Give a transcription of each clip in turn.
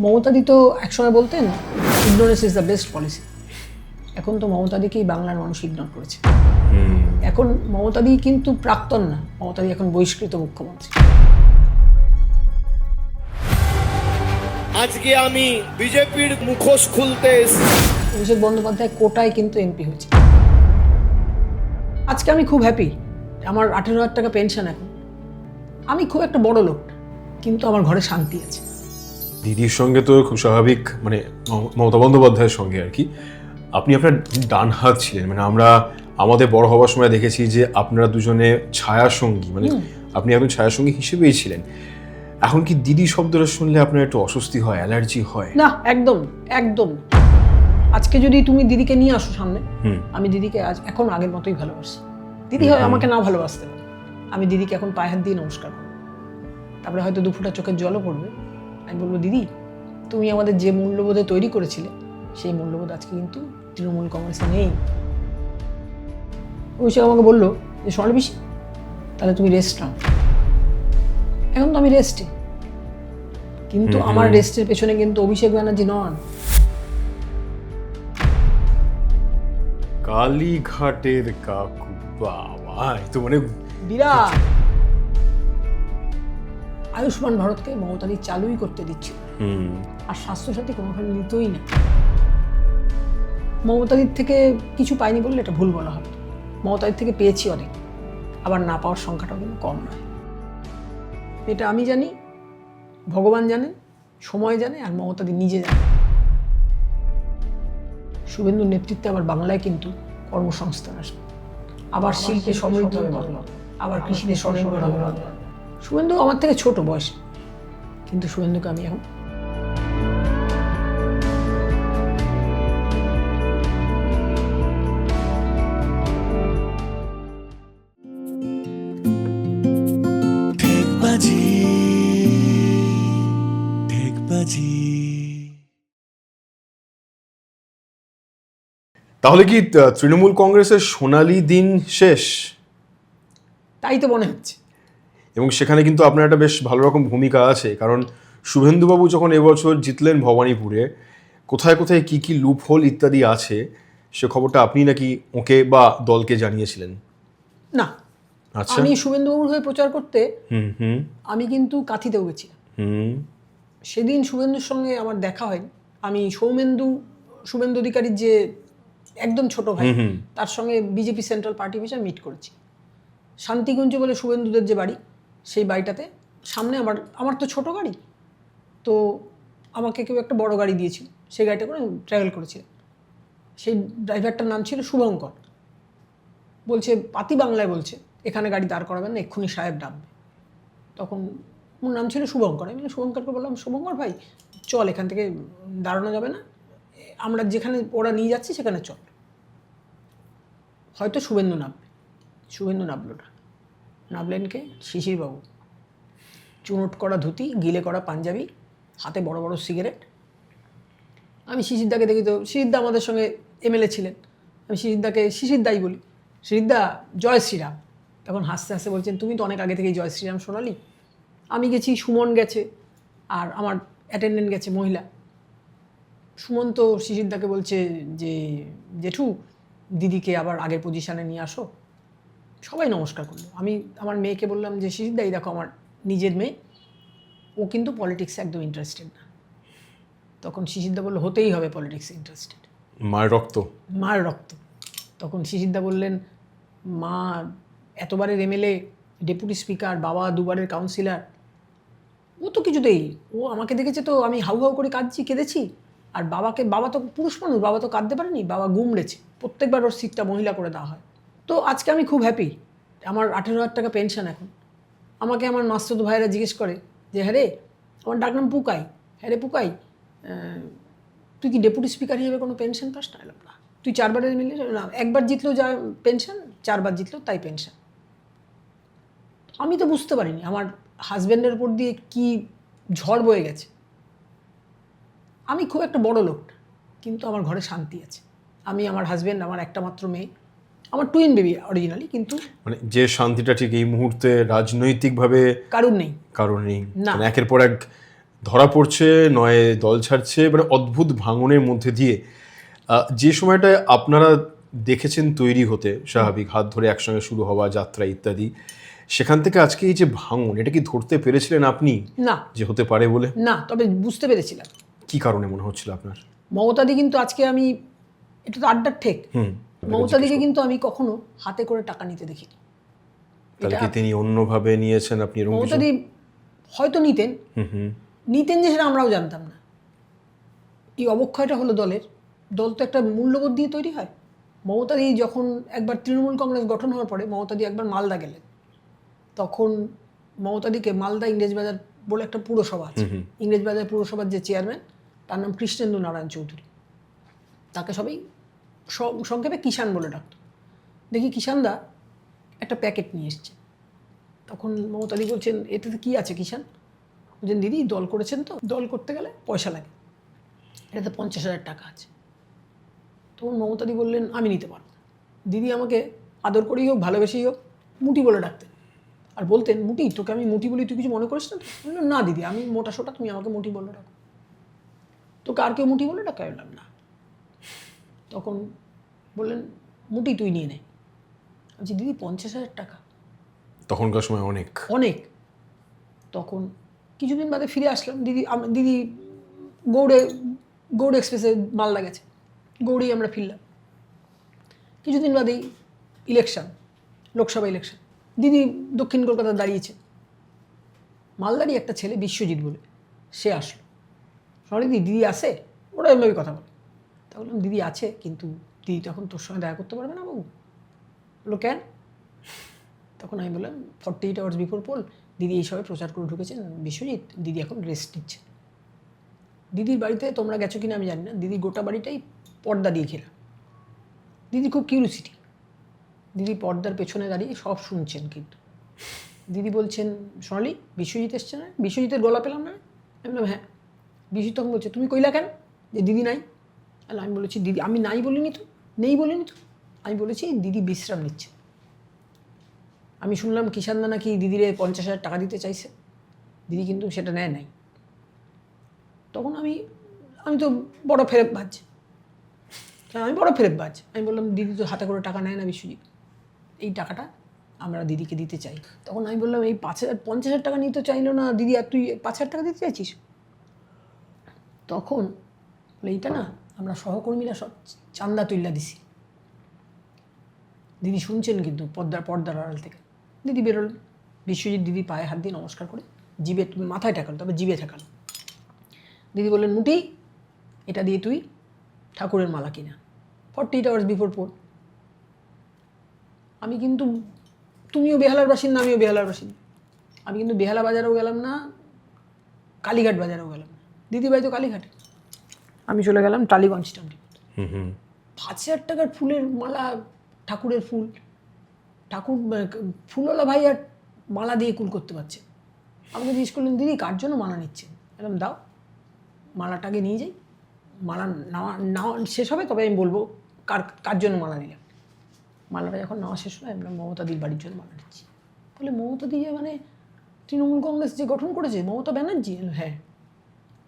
মমতাদি তো একসময় বলতেন ignorance is the best policy. এখন তো মমতাদিকেই বাংলার মানুষ ইগনোর করেছে। এখন মমতাদি কিন্তু প্রাক্তন না, মমতাদি এখন বহিষ্কৃত মুখ্যমন্ত্রী। আজকে আমি বিজেপির মুখোশ খুলতে এসেছি। অভিষেক বন্দ্যোপাধ্যায় কোটায় কিন্তু এমপি হয়েছে। আজকে আমি খুব হ্যাপি, আমার 18,000 টাকা পেনশন এখন। আমি খুব একটা বড় লোক না, কিন্তু আমার ঘরে শান্তি আছে। দিদির সঙ্গে তো খুব স্বাভাবিক, মানে মমতা বন্দ্যোপাধ্যায়ের সঙ্গে আর কি আপনি আপনার ডান হাত ছিলেন। মানে আমরা আমাদের বড় হওয়ার সময় দেখেছি যে আপনারা দুজনে ছায়া সঙ্গী, মানে আপনি একজন ছায়া সঙ্গী হিসেবেই ছিলেন। এখন কি দিদি শব্দটা শুনলে আপনার একটু অস্বস্তি হয়, অ্যালার্জি হয়? না, একদম একদম। আজকে যদি তুমি দিদিকে নিয়ে আসো সামনে, আমি দিদিকে আজ এখন আগের মতোই ভালোবাসি। দিদি হয় আমাকে না ভালোবাসতে পারে, আমি দিদিকে এখন পায়ে হাত দিয়ে নমস্কার করবো। তারপরে হয়তো দুফোঁটা চোখের জলও পড়বে। আমি বলবো, দিদি তুমি আমাদের যে মূল্যবোধে তৈরি করেছিলে সেই মূল্যবোধ আজকে কিন্তু তৃণমূল কংগ্রেসে নেই। অভিষেক আমাকে বললো যে স্বর্ণ পিসি তাহলে তুমি রেস্ট নাও। এখন তো আমি রেস্টে, কিন্তু আমার রেস্টের পেছনে কিন্তু অভিষেক ব্যানার্জি নন। কালীঘাটের কাকু, বাবা, তো মানে বিরাট। আয়ুষ্মান ভারতকে মমতাদি চালুই করতে দিচ্ছিল, আর স্বাস্থ্যসাথী কোনোখানে নিতই না। মমতাদির থেকে কিছু পাইনি বললে এটা ভুল বলা হবে। মমতাদির থেকে পেয়েছি অনেক, আবার না পাওয়ার সংখ্যাটাও কিন্তু কম নয়। এটা আমি জানি, ভগবান জানেন, সময় জানে, আর মমতাদি নিজে জানে। শুভেন্দুর নেতৃত্বে আবার বাংলায় কিন্তু কর্মসংস্থান আসবে, আবার শিল্পে সমৃদ্ধ হবে বাংলা, আবার কৃষিতে স্বনির্ভর হবে বাংলা। শুভেন্দু আমার থেকে ছোট বয়সে, কিন্তু শুভেন্দুকে আমি এখন তাহলে কি তৃণমূল কংগ্রেসের সোনালী দিন শেষ? তাই তো মনে হচ্ছে। এবং সেখানে কিন্তু আপনার একটা বেশ ভালো রকম ভূমিকা আছে, কারণ শুভেন্দুবাবু যখন এবছর জিতলেন ভবানীপুরে, কোথায় কোথায় কি কি লুপ হোল ইত্যাদি আছে সে খবরটা আপনি নাকি ওকে বা দলকে জানিয়েছিলেন। না, আচ্ছা, আমি শুভেন্দুবাবুর হয়ে প্রচার করতে আমি কিন্তু কাঁথিতেও গেছিলাম। সেদিন শুভেন্দুর সঙ্গে আমার দেখা হয়নি। আমি শুভেন্দু অধিকারীর যে একদম ছোট ভাই, তার সঙ্গে বিজেপি সেন্ট্রাল পার্টি অফিসে মিট করেছি। শান্তিকুঞ্জ বলে শুভেন্দুদের যে বাড়ি, সেই বাড়িটাতে সামনে আমার তো ছোট গাড়ি, তো আমাকে কেউ একটা বড় গাড়ি দিয়েছিল, সেই গাড়িটা করে ট্রাভেল করেছিলাম। সেই ড্রাইভারটার নাম ছিল শুভঙ্কর। বলছে, পাতি বাংলায় বলছে, এখানে গাড়ি দাঁড় করাবেন না, এক্ষুনি সাহেব ডাকবে। তখন ওর নাম ছিল শুভঙ্কর। আমি শুভঙ্করকে বললাম, শুভঙ্কর ভাই চল, এখান থেকে দাঁড়ানো যাবে না, আমরা যেখানে ওরা নিয়ে যাচ্ছি সেখানে চল। হয়তো শুভেন্দু নামবে। শুভেন্দু নামলো না। নামলেন কে? শিশিরবাবু। চুনোট করা ধুতি, গিলে করা পাঞ্জাবি, হাতে বড় বড় সিগারেট। আমি শিশিরদাকে দেখি, তো শিশিরদা আমাদের সঙ্গে এমএলএ ছিলেন, আমি শিশিরদাকে শিশিরদাই বলি। শিশিরদা জয় শ্রীরাম। তখন হাসতে হাসতে বলছেন, তুমি তো অনেক আগে থেকেই জয় শ্রীরাম শোনালি। আমি গেছি, সুমন গেছে, আর আমার অ্যাটেন্ডেন্ট গেছে মহিলা। সুমন তো শিশিরদাকে বলছে যে জেঠু দিদিকে আবার আগের পজিশানে নিয়ে আসো। সবাই নমস্কার করলো। আমি আমার মেয়েকে বললাম যে শিশিরদাই দেখো, আমার নিজের মেয়ে, ও কিন্তু পলিটিক্সে একদম ইন্টারেস্টেড না। তখন শিশিরদা বললো, হতেই হবে পলিটিক্সে ইন্টারেস্টেড, মায়ের রক্ত। মায়ের রক্ত। তখন শিশিরদা বললেন, মা এতবারের এমএলএ, ডেপুটি স্পিকার, বাবা দুবারের কাউন্সিলর, ও তো কিছুতেই, ও আমাকে দেখেছে তো আমি হাউ হাউ করে কেঁদেছি। আর বাবা তো পুরুষ মানুষ, বাবা তো কাঁদতে পারেনি, বাবা গুমড়েছে। প্রত্যেকবার ওর সিটটা মহিলা করে দেওয়া হয়। তো আজকে আমি খুব হ্যাপি, আমার 18,000 টাকা পেনশন এখন। আমাকে আমার মাস্টারদা ভাইয়েরা জিজ্ঞেস করে যে, হ্যাঁ রে, আমার ডাকনাম পুকাই, হ্যাঁ রে পুকাই, তুই কি ডেপুটি স্পিকার হিসেবে কোনো পেনশন পাস না? এলাম না। তুই 4 বারের মিলে না, একবার জিতলেও যা পেনশন, 4 বার জিতলেও তাই পেনশন। আমি তো বুঝতে পারিনি আমার হাজব্যান্ডের উপর দিয়ে কি ঝড় বয়ে গেছে। আমি খুব একটা বড় লোক না, কিন্তু আমার ঘরে শান্তি আছে। আমি, আমার হাজব্যান্ড, আমার একটা মাত্র মেয়ে, আমার টুইন বেবি অরিজিনালি, কিন্তু মানে যে শান্তিটা ঠিক এই মুহূর্তে রাজনৈতিকভাবে কারণ নেই। কারণ নেই, না। মানে একের পর এক ধরা পড়ছে, নয় দল ছাড়ছে, মানে অদ্ভুত ভাঙনের মধ্যে দিয়ে যে সময়টায় আপনারা দেখেছেন তৈরি হতে স্বাভাবিক, হাত ধরে একসঙ্গে শুরু হওয়া যাত্রা ইত্যাদি, সেখান থেকে আজকে এই যে ভাঙন, এটা কি ধরতে পেরেছিলেন আপনি না যে হতে পারে বলে? না, তবে বুঝতে পেরেছিলাম। কি কারণে মনে হচ্ছিল আপনার? মমতাদি কিন্তু আজকে আমি, এটা তো আড্ডার ঠেক, মমতাদিকে কিন্তু আমি কখনো হাতে করে টাকা নিতে দেখিনি। তাহলে কি তিনি অন্যভাবে নিয়েছেন আপনি এরকম কিছু? মমতাদি হয়তো নিতেন, নিতেন যে সেটা আমরাও জানতাম না। এই অবক্ষয়টা হলো দলের, দল তো একটা মূল্যবোধ দিয়ে তৈরি হয়। মমতাদি যখন একবার তৃণমূল কংগ্রেস গঠন হওয়ার পরে মমতাদি একবার মালদা গেলেন, তখন মমতাদিকে মালদা ইংরেজবাজার বলে একটা পুরসভা আছে, ইংরেজবাজার পুরসভার যে চেয়ারম্যান তার নাম কৃষ্ণেন্দু নারায়ণ চৌধুরী, তাকে সবাই সংক্ষেপে কিষাণ বলে ডাকত। দেখি কিষাণদা একটা প্যাকেট নিয়ে এসছে, তখন মমতাদি বলছেন এতে কী আছে কিষাণ? বলছেন দিদি দল করেছেন তো, দল করতে গেলে পয়সা লাগে, এটাতে 50,000 টাকা আছে। তখন মমতাদি বললেন আমি নিতে পারবো না। দিদি আমাকে আদর করেই হোক ভালোবেসেই হোক মুটি বলে ডাকতেন, আর বলতেন মুটি, তোকে আমি মুটি বলি তুই কিছু মনে করিস না? বললাম না দিদি, আমি মোটা সোটা, তুমি আমাকে মুটি বলে ডাকো। তোকে আর কেউ মুটি বলে ডাকা? বললাম না। তখন বললেন মুটি তুই নিয়ে নে। বলছি দিদি 50,000 টাকা তখনকার সময় অনেক অনেক। তখন কিছুদিন বাদে ফিরে আসলাম, দিদি গৌড় এক্সপ্রেসে মালদা গেছে, গৌড়েই আমরা ফিরলাম। কিছুদিন বাদেই ইলেকশন, লোকসভা ইলেকশন, দিদি দক্ষিণ কলকাতায় দাঁড়িয়েছে। মালদারই একটা ছেলে বিশ্বজিৎ বলে, সে আসলো। সরি দিদি আসে, ওরা এমনি কথা বলে। তা বললাম দিদি আছে, কিন্তু দিদি তখন তোর সঙ্গে দেখা করতে পারবে না বাবু। বললো কেন? তখন আমি বললাম 48 আওয়ার্স বিফোর পোল দিদি এইসবে প্রচার করে ঢুকেছেন বিশ্বজিৎ, দিদি এখন রেস্ট নিচ্ছে। দিদির বাড়িতে তোমরা গেছো কিনা আমি জানি না, দিদি গোটা বাড়িটাই পর্দা দিয়ে ঘেরা। দিদি খুব কিউরিসিটি, দিদি পর্দার পেছনে দাঁড়িয়ে সব শুনছেন। কিন্তু দিদি বলছেন সোনালি বিশ্বজিৎ এসছে না, বিশ্বজিতের গলা পেলাম না। আমি বললাম হ্যাঁ। বিশ্বজিৎ তখন বলছে তুমি কইলা কেন যে দিদি নাই? আমি বলেছি দিদি আমি নাই বলিনি তো, নেই বলিনি তো, আমি বলেছি দিদি বিশ্রাম নিচ্ছে। আমি শুনলাম কিষাণদা নাকি দিদিরে 50,000 টাকা দিতে চাইছে, দিদি কিন্তু সেটা নেয় নাই। তখন আমি তো বড় ফেরেববাজ, আমি বললাম দিদি তো হাতে করে টাকা নেয় না বিশ্বজিৎ, এই টাকাটা আমরা দিদিকে দিতে চাই। তখন আমি বললাম এই 50,000 টাকা নিতে চাইলো না দিদি, আর তুই 5,000 টাকা দিতে চাইছিস? তখন বলে এইটা না আমরা সহকর্মীরা সব চান্দা তুল্লা দিছি। দিদি শুনছেন কিন্তু পর্দার আড়াল থেকে। দিদি বেরোলেন, বিশ্বজিৎ দিদি পায়ে হাত দিয়ে নমস্কার করে জিভে মাথায় ঠেকালো, তবে জিভে ঠেকালো। দিদি বললেন মুটি এটা দিয়ে তুই ঠাকুরের মালা কিনা, 48 আওয়ার্স বিফোর পোল। আমি কিন্তু, তুমিও বেহালার বাসিন্দা আমিও বেহালার বাসিন্দা, আমি কিন্তু বেহালা বাজারেও গেলাম না, কালীঘাট বাজারেও গেলাম না। দিদি বাড়ি তো কালীঘাটে, আমি চলে গেলাম টালিগঞ্জ টাউনে। 5,000 টাকার ফুলের মালা, ঠাকুরের ফুল, ঠাকুর ফুলওয়ালা ভাই আর মালা দিয়ে কুল করতে পারছে। আমাকে জিজ্ঞেস করলেন দিদি কার জন্য মালা নিচ্ছেন? এরকম দাও মালাটাকে নিয়ে যাই, মালা নেওয়া শেষ হবে তবে আমি বলবো কার জন্য মালা নিলাম। মালাটা যখন নেওয়া শেষ হলো আমি মমতাদির বাড়ির জন্য মালা নিচ্ছি। বলে মমতাদি যে মানে তৃণমূল কংগ্রেস যে গঠন করেছে মমতা ব্যানার্জি? হ্যাঁ।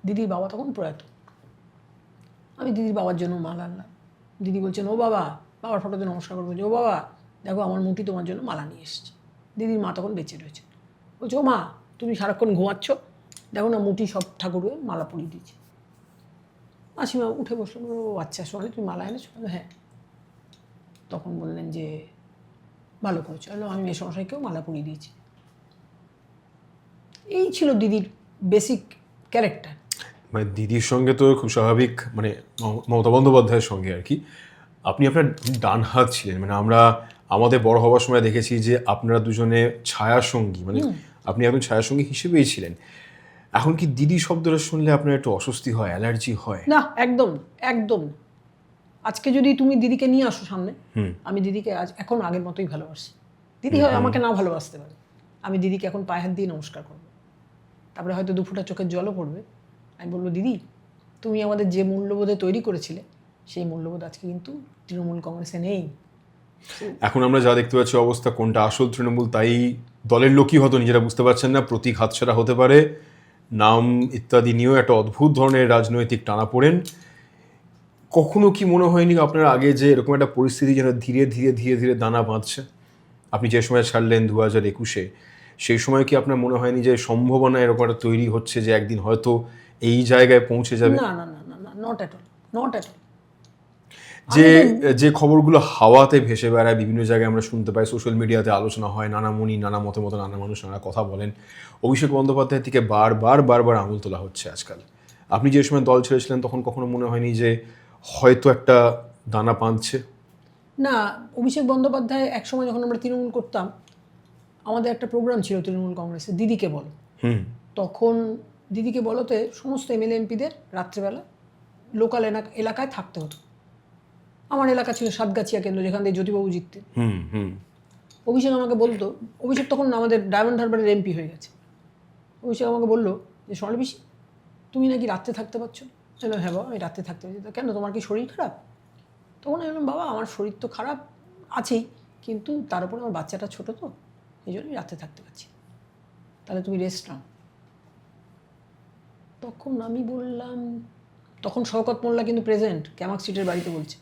দিদির বাবা তখন প্রয়াত, আমি দিদির বাবার জন্য মালা আনলাম। দিদি বলছেন ও বাবা, বাবার ফটোতে নমস্কার করে বলছে ও বাবা দেখো আমার মুটি তোমার জন্য মালা নিয়ে এসছে। দিদির মা তখন বেঁচে রয়েছে, বলছে ও মা তুমি সারাক্ষণ ঘুমাচ্ছ, দেখো না মুটি সব ঠাকুরকে মালা পরিয়ে দিয়েছে। মাসিমা উঠে বসলো, ও আচ্ছা সোনালি তুমি মালা এনেছো? হ্যাঁ। তখন বললেন যে ভালো করেছো, আমি মেসমশাইকেও মালা পরিয়ে দিয়েছি। এই ছিল দিদির বেসিক ক্যারেক্টার। মানে দিদির সঙ্গে তো খুব স্বাভাবিক, মানে মমতা বন্দ্যোপাধ্যায়ের সঙ্গে আর কি আপনি আপনার ডান হাত ছিলেন, মানে আমরা আমাদের বড় হওয়ার সময় দেখেছি যে আপনারা দুজনে ছায়াসঙ্গী, মানে আপনি একজন ছায়াসঙ্গী হিসেবেই ছিলেন। এখন কি দিদি শব্দটা শুনলে আপনার একটু অস্বস্তি হয়, অ্যালার্জি হয়? না একদম একদম। আজকে যদি তুমি দিদিকে নিয়ে আসো সামনে, আমি দিদিকে এখন আগের মতোই ভালোবাসি। দিদি হয় আমাকে না ভালোবাসতে পারে, আমি দিদিকে এখন পায়ে হাত দিয়ে নমস্কার করবো, তারপরে হয়তো দুফোঁটা চোখের জলও পড়বে। আমি বলবো দিদি তুমি আমাদের যে মূল্যবোধে তৈরি করেছিলে সেই মূল্যবোধ আজকে কিন্তু তৃণমূল কংগ্রেসে নেই। এখন আমরা যা দেখতে পাচ্ছি অবস্থা, কোনটা আসল তৃণমূল তাই দলের লোকই হয়তো নিজেরা বুঝতে পারছেন না, প্রতীক হাতছাড়া হতে পারে, নাম ইত্যাদি নিয়েও একটা অদ্ভুত ধরনের রাজনৈতিক টানাপোড়েন। কখনো কি মনে হয়নি আপনার আগে যে এরকম একটা পরিস্থিতি যেন ধীরে ধীরে ধীরে ধীরে দানা বাঁধছে? আপনি যে সময় ছাড়লেন 2021-এ, সেই সময় কি আপনার মনে হয়নি যে সম্ভাবনা এরকম একটা তৈরি হচ্ছে যে একদিন হয়তো এই জায়গায় পৌঁছে যাবে? না না না না না, not at all, not at all. যে যে খবরগুলো হাওয়াতে ভেসে বেড়ায়, বিভিন্ন জায়গায় আমরা শুনতে পাই, সোশ্যাল মিডিয়াতে আলোচনা হয়, নানা মুনি নানা মতে মতো নানা মানুষ নানা কথা বলেন, অভিষেক বন্দ্যোপাধ্যায়ের থেকে বারবার আঙুল তোলা হচ্ছে আজকাল। আপনি যে সময় দল ছেড়েছিলেন তখন কখনো মনে হয়নি যে হয়তো একটা দানা বাঁধছে? না, অভিষেক বন্দ্যোপাধ্যায় একসময় যখন আমরা তৃণমূল করতাম, আমাদের একটা প্রোগ্রাম ছিল তৃণমূল কংগ্রেসে, দিদিকে বলো। তখন দিদিকে বলতে সমস্ত এমএলএ এমপিদের রাত্রেবেলা লোকাল এলাকায় থাকতে হতো। আমার এলাকা ছিল সাতগাছিয়া কেন্দ্র, যেখান থেকে জ্যোতিবাবু জিততেন। অভিষেক আমাকে বলতো, অভিষেক তখন আমাদের ডায়মন্ড হারবারের এমপি হয়ে গেছে। অভিষেক আমাকে বললো যে স্বর্ণালী পিসি, তুমি নাকি রাত্রে থাকতে পারছো? বললাম হ্যাঁ বাবা, আমি রাত্রে থাকতে পারছি। কেন, তোমার কি শরীর খারাপ? তখন আমি বললাম বাবা, আমার শরীর তো খারাপ আছেই, কিন্তু তার উপরে আমার বাচ্চাটা ছোটো, তো এই জন্যই রাত্রে থাকতে পারছি। তাহলে তুমি রেস্ট নাও। তখন আমি বললাম, তখন শওকত মোল্লা কিন্তু প্রেজেন্ট, ক্যামাক স্ট্রিটের বাড়িতে বলছে।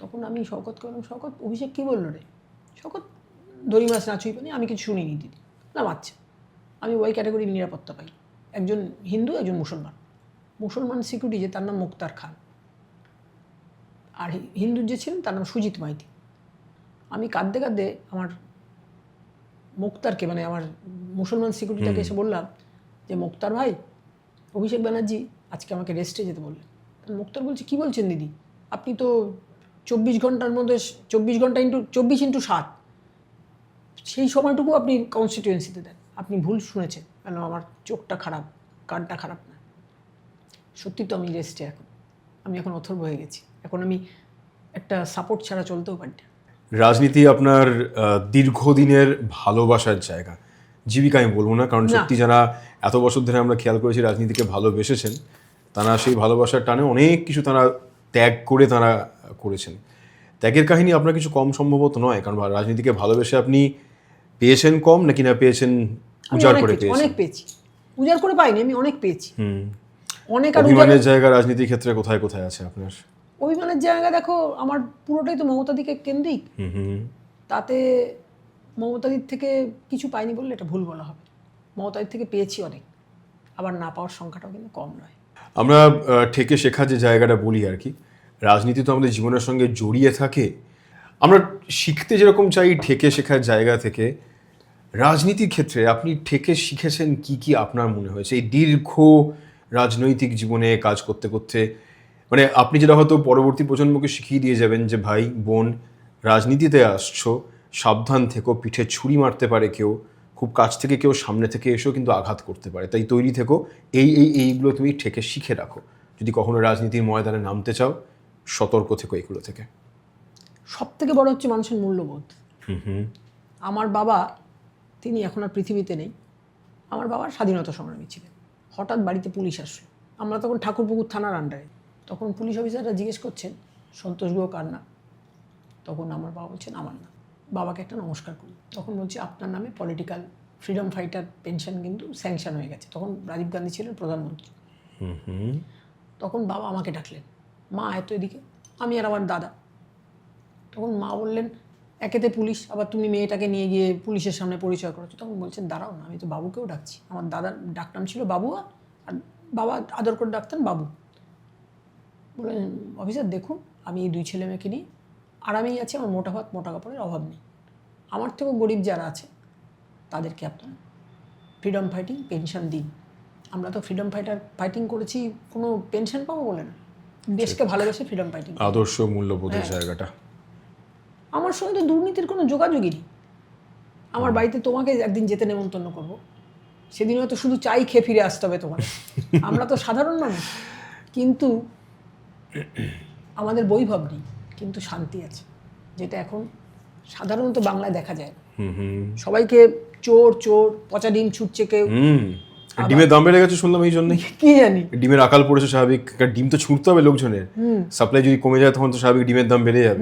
তখন আমি শওকতকে বললাম, শওকত, অভিষেক কী বললো রে? শওকত, দড়ি মাছ না ছুঁই পানি, আমি কিছু শুনিনি দিদি। না আচ্ছা, আমি ওই ক্যাটাগরির নিরাপত্তা পাই, একজন হিন্দু একজন মুসলমান সিকিউরিটি, যে তার নাম মুক্তার খান, আর হিন্দুর যে ছিলেন তার নাম সুজিত মাইতি। আমি কাঁদতে কাঁদতে আমার মুক্তারকে, মানে আমার মুসলমান সিকিউরিটিটাকে এসে বললাম যে মুক্তার ভাই, অভিষেক ব্যানার্জি আজকে আমাকে রেস্টে যেতে বললেন। মুক্তার বলছে কী বলছেন দিদি, আপনি তো 24 ঘন্টার মধ্যে 24 ঘন্টা ইন্টু 24x7 সেই সময়টুকু আপনি কনস্টিটিউয়েন্সিতে দেন, আপনি ভুল শুনেছেন। কেন, আমার চোখটা খারাপ, কানটা খারাপ না, সত্যি তো আমি রেস্টে, আমি এখন অথর্ব হয়ে গেছি, এখন আমি একটা সাপোর্ট ছাড়া চলতেও পারি না। রাজনীতি আপনার দীর্ঘদিনের ভালোবাসার জায়গা, জীবিকা আমি বলবো না, কারণ সত্যি যারা এত বছর ধরে আমরা খেয়াল করেছি রাজনীতিকে ভালোবেসেছেন, তারা সেই ভালোবাসার টানে অনেক কিছু তারা ত্যাগ করে তারা করেছেন। ত্যাগের কাহিনী আপনার কিছু কম সম্ভবত নয়, কারণ রাজনীতিকে ভালোবেসে আপনি পেয়েছেন কম, নাকি না পেয়েছেন উজাড় করে পেয়েছেন? অনেক পেয়েছি, উজাড় করে পাইনি, আমি অনেক পেয়েছি। অনেক। আর অভিমানের জায়গা রাজনীতির ক্ষেত্রে কোথায় কোথায় আছে আপনার? অভিমানের জায়গা দেখো, আমার পুরোটাই তো মমতাদিকে কেন্দ্রিক। তাতে মমতাদির থেকে কিছু পাইনি বললে এটা ভুল বলা হবে, মমতাদির থেকে পেয়েছি অনেক, আবার না পাওয়ার সংখ্যাটাও কিন্তু কম নয়। আমরা ঠেকে শেখা যে জায়গাটা বলি আর কি, রাজনীতি তো আমাদের জীবনের সঙ্গে জড়িয়ে থাকে। আমরা শিখতে যেরকম চাই ঠেকে শেখার জায়গা থেকে, রাজনীতির ক্ষেত্রে আপনি ঠেকে শিখেছেন কি কি আপনার মনে হয়েছে এই দীর্ঘ রাজনৈতিক জীবনে কাজ করতে করতে? মানে আপনি যেটা হয়তো পরবর্তী প্রজন্মকে শিখিয়ে দিয়ে যাবেন যে ভাই বোন, রাজনীতিতে আসছো, সাবধান থেকো, পিঠে ছুরি মারতে পারে কেউ, খুব কাছ থেকে কেউ সামনে থেকে এসেও কিন্তু আঘাত করতে পারে, তাই তৈরি থেকো, এইগুলো তুমি ঠেকে শিখে রাখো, যদি কখনো রাজনীতির ময়দানে নামতে চাও সতর্ক থেকো এগুলো থেকে। সব থেকে বড় হচ্ছে মানুষের মূল্যবোধ। আমার বাবা, তিনি এখন আর পৃথিবীতে নেই, আমার বাবা স্বাধীনতা সংগ্রামী ছিলেন। হঠাৎ বাড়িতে পুলিশ আসলো, আমরা তখন ঠাকুরপুকুর থানার আন্ডারে। তখন পুলিশ অফিসাররা জিজ্ঞেস করছেন সন্তোষ গুহ কার না, তখন আমার বাবা বলছেন আমার না। বাবাকে একটা নমস্কার করি, তখন বলছি আপনার নামে পলিটিক্যাল ফ্রিডম ফাইটার পেনশন কিন্তু স্যাংশন হয়ে গেছে। তখন রাজীব গান্ধী ছিলেন প্রধানমন্ত্রী। তখন বাবা আমাকে ডাকলেন, মা এত এদিকে, আমি আর আমার দাদা। তখন মা বললেন একেতে পুলিশ, আবার তুমি মেয়েটাকে নিয়ে গিয়ে পুলিশের সামনে পরিচয় করেছো। তখন বলছেন দাঁড়াও না, আমি তো বাবুকেও ডাকছি। আমার দাদার ডাকনাম ছিল বাবু, আর বাবা আদর করে ডাকতেন বাবু। বললেন অফিসার দেখুন, আমি এই 2 ছেলে মেয়েকে নিয়ে আরামেই আছি, আমার মোটা ভাত মোটা কাপড়ের অভাব নেই। আমার থেকেও গরিব যারা আছে তাদেরকে আপনার ফ্রিডম ফাইটিং পেনশন দিন। আমরা তো ফ্রিডম ফাইটিং করেছি কোনো পেনশন পাবো বলে না, দেশকে ভালোবেসে ফ্রিডম ফাইটিং। আদর্শ মূল্যবোধের জায়গাটা। আমার সঙ্গে তো দুর্নীতির কোনো যোগাযোগই নেই। আমার বাড়িতে তোমাকে একদিন যেতে নেমন্তন্ন করব, সেদিন হয়তো শুধু চাই খেয়ে ফিরে আসতে হবে তোমার। আমরা তো সাধারণ মানুষ, কিন্তু আমাদের বৈভব নেই, কিন্তু শান্তি আছে, যেটা এখন সাধারণত বাংলায় দেখা যায় না। সবাইকে চোর চোর, পচা ডিম ছুটছে কেউ। ডিমের দাম বেড়ে গেছে শুনলাম, এই জন্যই কি জানি ডিমের আকাল পড়েছে স্বাভাবিক, ডিম তো ছুটতে হবে লোকজনের, সাপ্লাই যদি কমে যায় তখন তো স্বাভাবিক ডিমের দাম বেড়ে যাবে।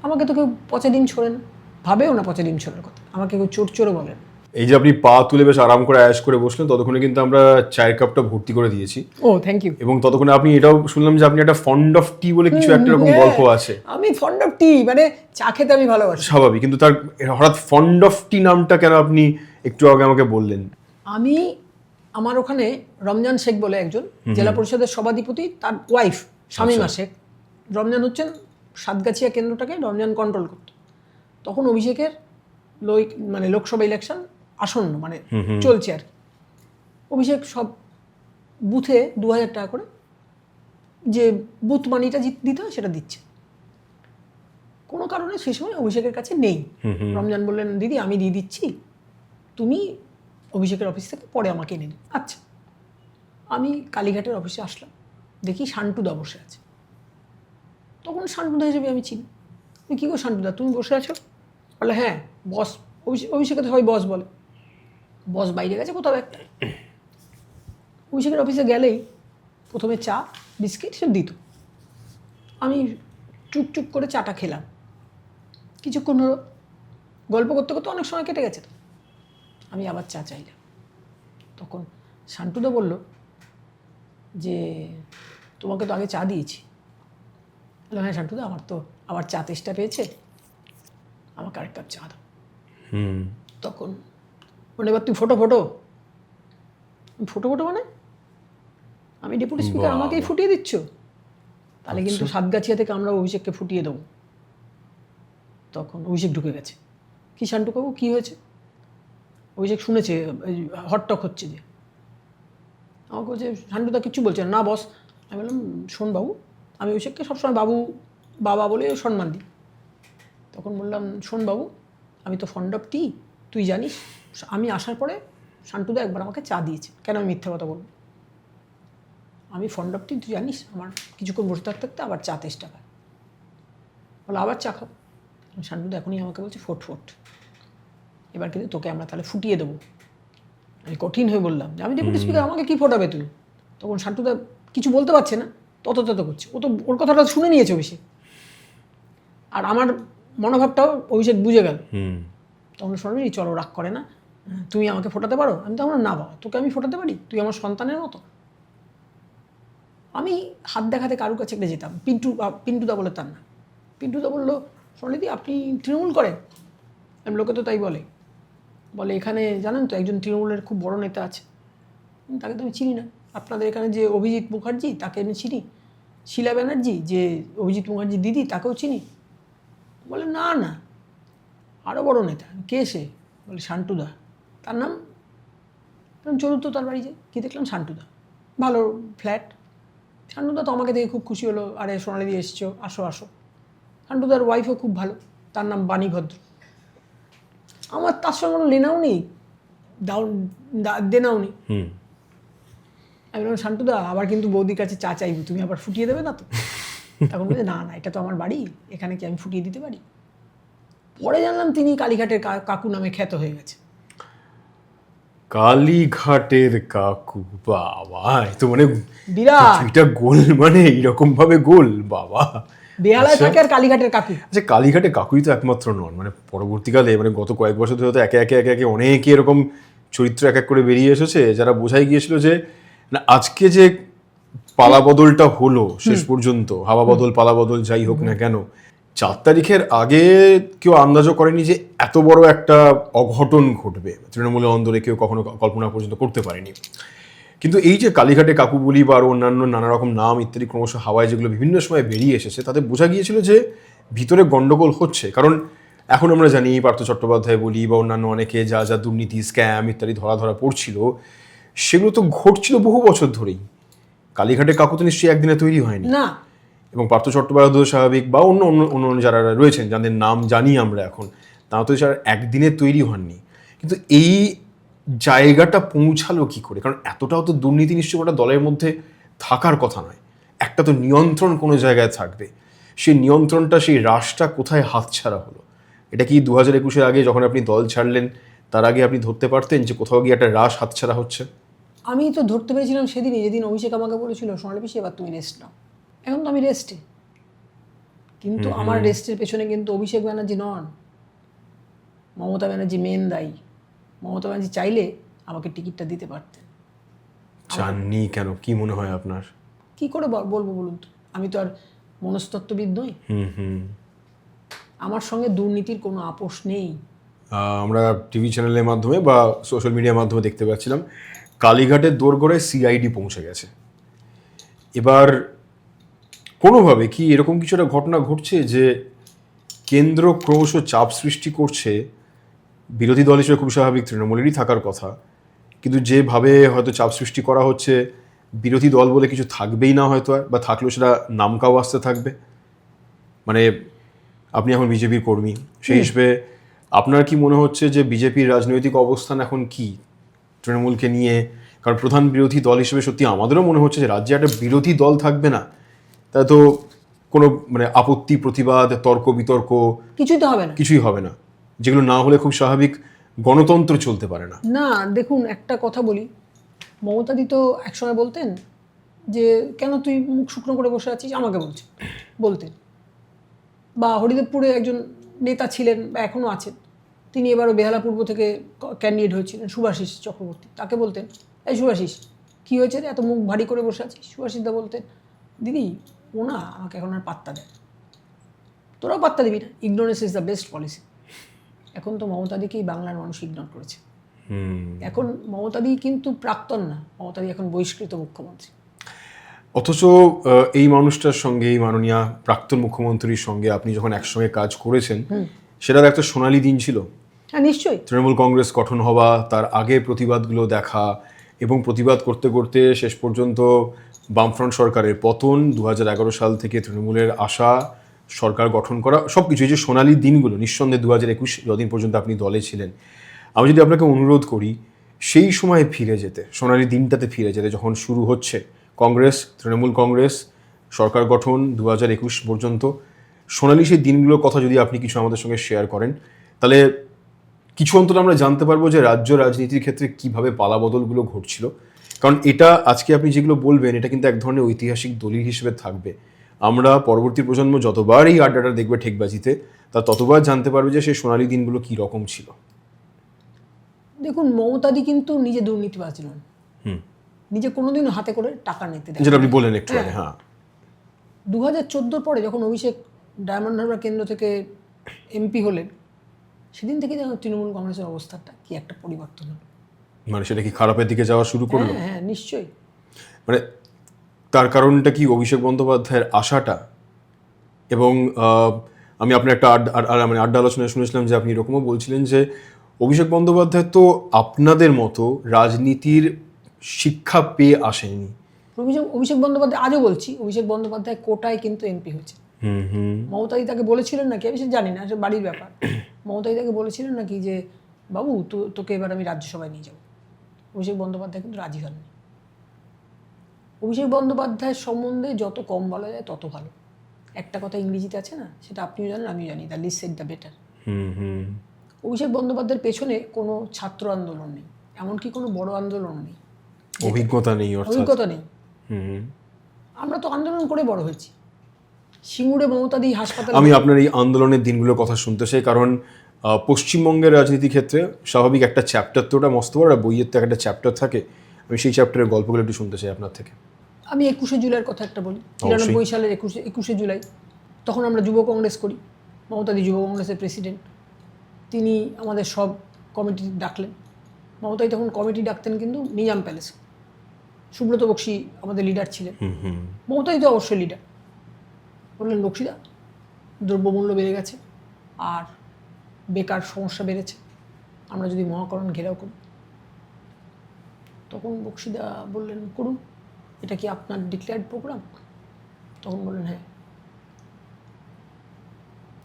আমাকে তো কেউ পচা ডিম ছোড়ে না, ভাবেও না পচা ডিম ছোড়ার কথা, আমাকে কেউ চোর চোরও বলে না। এই যে আপনি পা তুলে বেশ আরাম করে আয়াস করে বসলেন, ততক্ষণে কিন্তু আমরা চায়ের কাপটা ভর্তি করে দিয়েছি। ও থ্যাংক ইউ। এবং ততক্ষণে আপনি এটাও শুনলাম যে আপনি একটা ফন্ড অফ টি বলে কিছু একটা রকম গল্প আছে। আমি ফন্ড অফ টি, মানে চা খেতে আমি ভালোবাসি। স্বাভাবিক, কিন্তু তার হঠাৎ ফন্ড অফ টি নামটা কেন আপনি একটু আগে আমাকে বললেন? আমি আমার ওখানে রমজান শেখ বলে একজন জেলা পরিষদের সভাধিপতি, তার ওয়াইফ শামীমা শেখ। রমজান হচ্ছেন সাতগাছিয়া কেন্দ্রটাকে রমজান কন্ট্রোল করত। তখন অভিষেকের মানে লোকসভা ইলেকশন আসন্ন, মানে চলছে আর কি। অভিষেক সব বুথে 2000 টাকা করে যে বুথ মানিটা দিতে হয় সেটা দিচ্ছে। কোনো কারণে সেই সময় অভিষেকের কাছে নেই। রমজান বললেন, দিদি আমি দিয়ে দিচ্ছি, তুমি অভিষেকের অফিস থেকে পরে আমাকে এনে দিন। আচ্ছা, আমি কালীঘাটের অফিসে আসলাম, দেখি শান্টুদা বসে আছে। তখন শান্টুদা হিসেবে আমি চিনি। কী গো শান্টুদা, তুমি বসে আছো? বলে হ্যাঁ বস, অভিষেকে তো সবাই বস বলে। বস বাইরে গেছে কোথাও একটা। অভিষেকের অফিসে গেলেই প্রথমে চা বিস্কিট সব দিত। আমি চুপচুপ করে চাটা খেলাম। কিছুক্ষণ হলো, গল্প করতে করতে অনেক সময় কেটে গেছে। তো আমি আবার চা চাইলাম। তখন শান্টুদা বলল যে তোমাকে তো আগে চা দিয়েছি। বললাম হ্যাঁ শান্টুদা, আমার তো আবার চা তেষ্টা পেয়েছে, আমাকে আরেক কাপ চা দাও। তখন মানে এবার তুই ফটো মানে আমি ডেপুটি স্পিকার, আমাকেই ফুটিয়ে দিচ্ছ? তাহলে কিন্তু সাতগাছিয়া থেকে আমরা অভিষেককে ফুটিয়ে দেবো। তখন অভিষেক ঢুকে গেছে। কি শান্টু বাবু, কী হয়েছে? অভিষেক শুনেছে হটটক হচ্ছে যে, আমাকে বলছে শান্টুদা কিচ্ছু বলছে না বস। আমি বললাম শোন বাবু, আমি অভিষেককে সবসময় বাবু বাবা বলে সম্মান দিই। তখন বললাম শোন বাবু, আমি তো ফন্ড অফ টি, তুই জানিস আমি আসার পরে শান্টুদা একবার আমাকে চা দিয়েছে, কেন আমি মিথ্যা কথা বলবো? আমি ফন্ড অফ টি, তুই জানিস আমার কিছুক্ষণ বসে থাকতে থাকতে আবার চা তেষ্টা পায়। বলো আবার চা খাও। শান্টুদা এখনই আমাকে বলছে ফোট, এবার কিন্তু তোকে আমরা তাহলে ফুটিয়ে দেবো। আমি কঠিন হয়ে বললাম যে আমি ডেপুটি স্পিকার, আমাকে কী ফোটাবে তুই? তখন শান্টুদা কিছু বলতে পারছে না, তত করছে। ও তো ওর কথাটা শুনে নিয়েছে অভিষেক, আর আমার মনোভাবটাও অভিষেক বুঝে গেল। তখন শুনবি চলো রাগ করে না, তুমি আমাকে ফোটাতে পারো? আমি তো আমার না বাবা, তোকে আমি ফোটাতে পারি, তুই আমার সন্তানের মতো। আমি হাত দেখাতে কারুর কাছে একটা যেতাম, পিন্টুদা বলে তার না। পিন্টুদা বললো সোনালিদি আপনি তৃণমূল করেন? আমি লোকে তো তাই বলে এখানে জানেন তো একজন তৃণমূলের খুব বড় নেতা আছে, তাকে তো আমি চিনি না। আপনাদের এখানে যে অভিজিৎ মুখার্জি, তাকে আমি চিনি। শিলা ব্যানার্জি, যে অভিজিৎ মুখার্জি দিদি, তাকেও চিনি। বলে না আরও বড় নেতা। কে সে? বলে শান্টুদা। তার নাম? চলুন তো তার বাড়ি যাই। কি দেখলাম শান্টুদা, ভালো ফ্ল্যাট। শান্টুদা তো আমাকে দেখে খুব খুশি হলো, আরে সোনালিদি এসছো, আসো। শান্টুদার ওয়াইফও খুব ভালো, তার নাম বাণী ভদ্র। আমার তার সঙ্গে কোনো লেনাও নেই, দেনাও নেই। আমি বললাম শান্টুদা আবার কিন্তু বৌদির কাছে চা চাইবো, তুমি আবার ফুটিয়ে দেবে না তো? তখন বলছে না এটা তো আমার বাড়ি, এখানে কি আমি ফুটিয়ে দিতে পারি? পরে জানলাম তিনি কালীঘাটের কাকু নামে খ্যাত হয়ে গেছে। কালীঘাটের কাকু, বাবা তো মানে বিরাট এটা গোল, মানে এইরকম ভাবে গোল, বাবা। বেহালায় থাকে আর কালীঘাটের কাকু। আচ্ছা, কালীঘাটের কাকুই তো একমাত্র নন, মানে পরবর্তীকালে মানে গত কয়েক বছর ধরে তো একে একে অনেকে এরকম চরিত্র এক এক করে বেরিয়ে এসেছে, যারা বোঝাই গিয়েছিল যে না আজকে যে পালা বদলটা হলো শেষ পর্যন্ত, হাওয়া বদল পালা বদল যাই হোক না কেন, 4 তারিখের আগে কেউ আন্দাজও করেনি যে এত বড় একটা অঘটন ঘটবে। তৃণমূলের অন্দরে কেউ কখনো কল্পনা পর্যন্ত করতে পারেনি। কিন্তু এই যে কালীঘাটে কাকু বলি বা অন্যান্য নানা রকম নাম ইত্যাদি ক্রমশ হাওয়ায় যেগুলো বিভিন্ন সময় বেরিয়ে এসেছে, তাতে বোঝা গিয়েছিল যে ভিতরে গন্ডগোল হচ্ছে। কারণ এখন আমরা জানি পার্থ চট্টোপাধ্যায় বলি বা অন্যান্য অনেকে যা দুর্নীতি স্ক্যাম ইত্যাদি ধরা পড়ছিল, সেগুলো তো ঘটছিল বহু বছর ধরেই। কালীঘাটের কাকু তো নিশ্চয়ই একদিনে তৈরি হয়নি না। এবং পার্থ চট্টোপাধ্যায় স্বাভাবিক বা অন্য যারা রয়েছেন যাদের নাম জানি আমরা এখন, তারা তো একদিনে তৈরি হননি। কিন্তু এই জায়গাটা পৌঁছালো কি করে? কারণ এতটাও তো দুর্নীতি নিশ্চয়ই ওটা দলের মধ্যে থাকার কথা নয়। একটা তো নিয়ন্ত্রণ কোনো জায়গায় থাকবে, সেই নিয়ন্ত্রণটা, সেই রাশটা কোথায় হাতছাড়া হলো? এটা কি 2021-এর আগে যখন আপনি দল ছাড়লেন তার আগে আপনি ধরতে পারতেন যে কোথাও গিয়ে একটা রাশ হাতছাড়া হচ্ছে? আমি তো ধরতে পেরেছিলাম সেদিনই, যেদিন অভিষেক আমাকে বলেছিল সোনালি পিসি এবার তুমি রেস্ট নাও। এখন তো আমি রেস্টে, কিন্তু আমার রেস্টের পেছনে কিন্তু অভিষেক ব্যানার্জি নন, মমতা ব্যানার্জি মেন দায়ী। মমতা ব্যানার্জি চাইলে আমাকে টিকিটটা দিতে পারতেন। চাননি কেন, কি মনে হয় আপনার? কি করে বলবো বলুন তো, আমি তো আর মনস্তত্ত্ববিদ নই। আমার সঙ্গে দুর্নীতির কোনো আপোষ নেই। আমরা টিভি চ্যানেলের মাধ্যমে বা সোশ্যাল মিডিয়ার মাধ্যমে দেখতে পাচ্ছিলাম কালীঘাটের দোরগোড়ায় সিআইডি পৌঁছে গেছে। এবার কোনোভাবে কি এরকম কিছু একটা ঘটনা ঘটছে যে কেন্দ্র ক্রমশ চাপ সৃষ্টি করছে? বিরোধী দল হিসেবে খুব স্বাভাবিক, তৃণমূলেরই থাকার কথা, কিন্তু যেভাবে হয়তো চাপ সৃষ্টি করা হচ্ছে, বিরোধী দল বলে কিছু থাকবেই না হয়তো, আর বা থাকলেও সেটা নামকাও আসতে থাকবে। মানে আপনি এখন বিজেপির কর্মী, সেই হিসেবে আপনার কি মনে হচ্ছে যে বিজেপির রাজনৈতিক অবস্থান এখন কি তৃণমূলকে নিয়ে? কারণ প্রধান বিরোধী দল হিসেবে সত্যি আমাদেরও মনে হচ্ছে যে রাজ্যে একটা বিরোধী দল থাকবে না, তাই তো কোনো মানে আপত্তি, প্রতিবাদ, তর্ক বিতর্ক কিছুই হবে না, যেগুলো না হলে খুব স্বাভাবিক গণতন্ত্র চলতে পারে না। না দেখুন, একটা কথা বলি, মমতাদি তো একসময় বলতেন যে কেন তুই মুখ শুকনো করে বসে আছিস, আমাকে বলতেন। বা হরিদেবপুরে একজন নেতা ছিলেন বা এখনও আছেন, তিনি এবারও বেহালা পূর্ব থেকে ক্যান্ডিডেট হয়েছিলেন, সুভাষিস চক্রবর্তী, তাকে বলতেন, এই সুভাষিস কী হয়েছে রে, এত মুখ ভারী করে বসে আছিস? সুভাষিসদা বলতেন, দিদি ও না আমাকে এখন আর পাত্তা দেয়, তোরাও পাত্তা দিবি না, ignorance is the best policy. এখন তো মমতাদিকেই বাংলার মানুষ ইগনোর করেছে। এখন মমতাদি কিন্তু প্রাক্তন না, মমতাদি এখন বহিষ্কৃত মুখ্যমন্ত্রী। অথচ এই মানুষটার সঙ্গে, এই মাননীয় প্রাক্তন মুখ্যমন্ত্রীর সঙ্গে আপনি যখন একসঙ্গে কাজ করেছেন, সেটার একটা সোনালী দিন ছিল। হ্যাঁ নিশ্চয়ই। তৃণমূল কংগ্রেস গঠন হওয়া, তার আগে প্রতিবাদগুলো দেখা, এবং প্রতিবাদ করতে করতে শেষ পর্যন্ত বামফ্রন্ট সরকারের পতন, 2011 সাল থেকে তৃণমূলের আশা, সরকার গঠন করা, সব কিছু, এই যে সোনালী দিনগুলো, নিঃসন্দেহে 2021 যতদিন পর্যন্ত আপনি দলে ছিলেন, আমি যদি আপনাকে অনুরোধ করি সেই সময়ে ফিরে যেতে, সোনালী দিনটাতে ফিরে যেতে, যখন শুরু হচ্ছে কংগ্রেস, তৃণমূল কংগ্রেস, সরকার গঠন 2021 পর্যন্ত, সোনালী সেই দিনগুলোর কথা যদি আপনি কিছু আমাদের সঙ্গে শেয়ার করেন, তাহলে কিছু অন্তত আমরা জানতে পারবো যে রাজ্য রাজনীতির ক্ষেত্রে কিভাবে পালাবদলগুলো ঘটছিল। কারণ এটা আজকে আপনি যেগুলো বলবেন, এটা কিন্তু এক ধরনের ঐতিহাসিক দলিল হিসেবে থাকবে। আমরা পরবর্তী প্রজন্ম যতবার এই আড্ডাটা দেখবে ঠেকবাজিতে, তা ততবার জানতে পারবে যে সেই সোনালী দিনগুলো কী রকম ছিল। দেখুন, মমতাদি কিন্তু নিজে দুর্নীতিবাজ নন, নিজে কোনোদিন হাতে করে টাকা নিতে দেন, যেটা আপনি বললেন একটু আগে। হ্যাঁ, 2014 পরে যখন অভিষেক ডায়মন্ড হারবার কেন্দ্র থেকে এমপি হলেন, সেদিন থেকে যেন তৃণমূল কংগ্রেসের অবস্থাটা কি একটা পরিবর্তন হলো। মানে সেটা কি খারাপের দিকে যাওয়া শুরু করলো? হ্যাঁ নিশ্চয়ই। মানে তার কারণটা কি অভিষেক বন্দ্যোপাধ্যায়ের আশাটা? এবং আমি আপনার একটা আড্ডা আলোচনায় শুনেছিলাম যে আপনি এরকমও বলছিলেন যে অভিষেক বন্দ্যোপাধ্যায় তো আপনাদের মতো রাজনীতির শিক্ষা পেয়ে আসেননি। অভিষেক বন্দ্যোপাধ্যায়, আজও বলছি, অভিষেক বন্দ্যোপাধ্যায় কোটায় কিন্তু এমপি হয়েছে। মমতাদি তাকে বলেছিলেন নাকি, আমি সেটা জানি না, সে বাড়ির ব্যাপার, মমতাদি তাকে বলেছিলেন নাকি যে বাবু তোকে এবার আমি রাজ্যসভায় নিয়ে যাব, অভিষেক বন্দ্যোপাধ্যায় কিন্তু রাজি হননি। অভিষেক বন্দ্যোপাধ্যায়ের সম্বন্ধে যত কম বলা যায় তত ভালো। একটা কথা ইংরেজিতে আছে না, সেটা আপনিও জানেন আমিও জানি, the least said the better. Abhishek বন্দ্যোপাধ্যায়ের পেছনে কোনো ছাত্র আন্দোলন নেই, এমনকি কোনো বড় আন্দোলন নেই, অভিজ্ঞতা নেই। আমরা তো আন্দোলন করে বড় হয়েছি। সিঙ্গুরে মমতাদি হাসপাতাল, আমি আপনার এই আন্দোলনের দিনগুলোর কথা শুনতে চাই, কারণ পশ্চিমবঙ্গের রাজনীতি ক্ষেত্রে স্বাভাবিক একটা চ্যাপ্টার, তো ওটা মস্ত বড় বইয়ের তো একটা চ্যাপ্টার থাকে, আমি সেই চ্যাপ্টারের গল্পগুলো একটু শুনতে চাই আপনার থেকে। আমি 21শে জুলাইয়ের কথা একটা বলি। 93 সালের 21শে জুলাই, তখন আমরা যুব কংগ্রেস করি, মমতাদি যুব কংগ্রেসের প্রেসিডেন্ট, তিনি আমাদের সব কমিটি ডাকলেন। মমতাদি তখন কমিটি ডাকতেন কিন্তু নিজাম প্যালেসে, সুব্রত বক্সী আমাদের লিডার ছিলেন, মমতাদি তো অবশ্যই লিডার। বললেন, বক্সীদা, দ্রব্যমূল্য বেড়ে গেছে আর বেকার সমস্যা বেড়েছে, আমরা যদি মহাকরণ ঘেরাও করি। তখন বক্সীদা বললেন, করুন, এটা কি আপনার ডিক্লেয়ার্ড প্রোগ্রাম? তখন বললেন হ্যাঁ।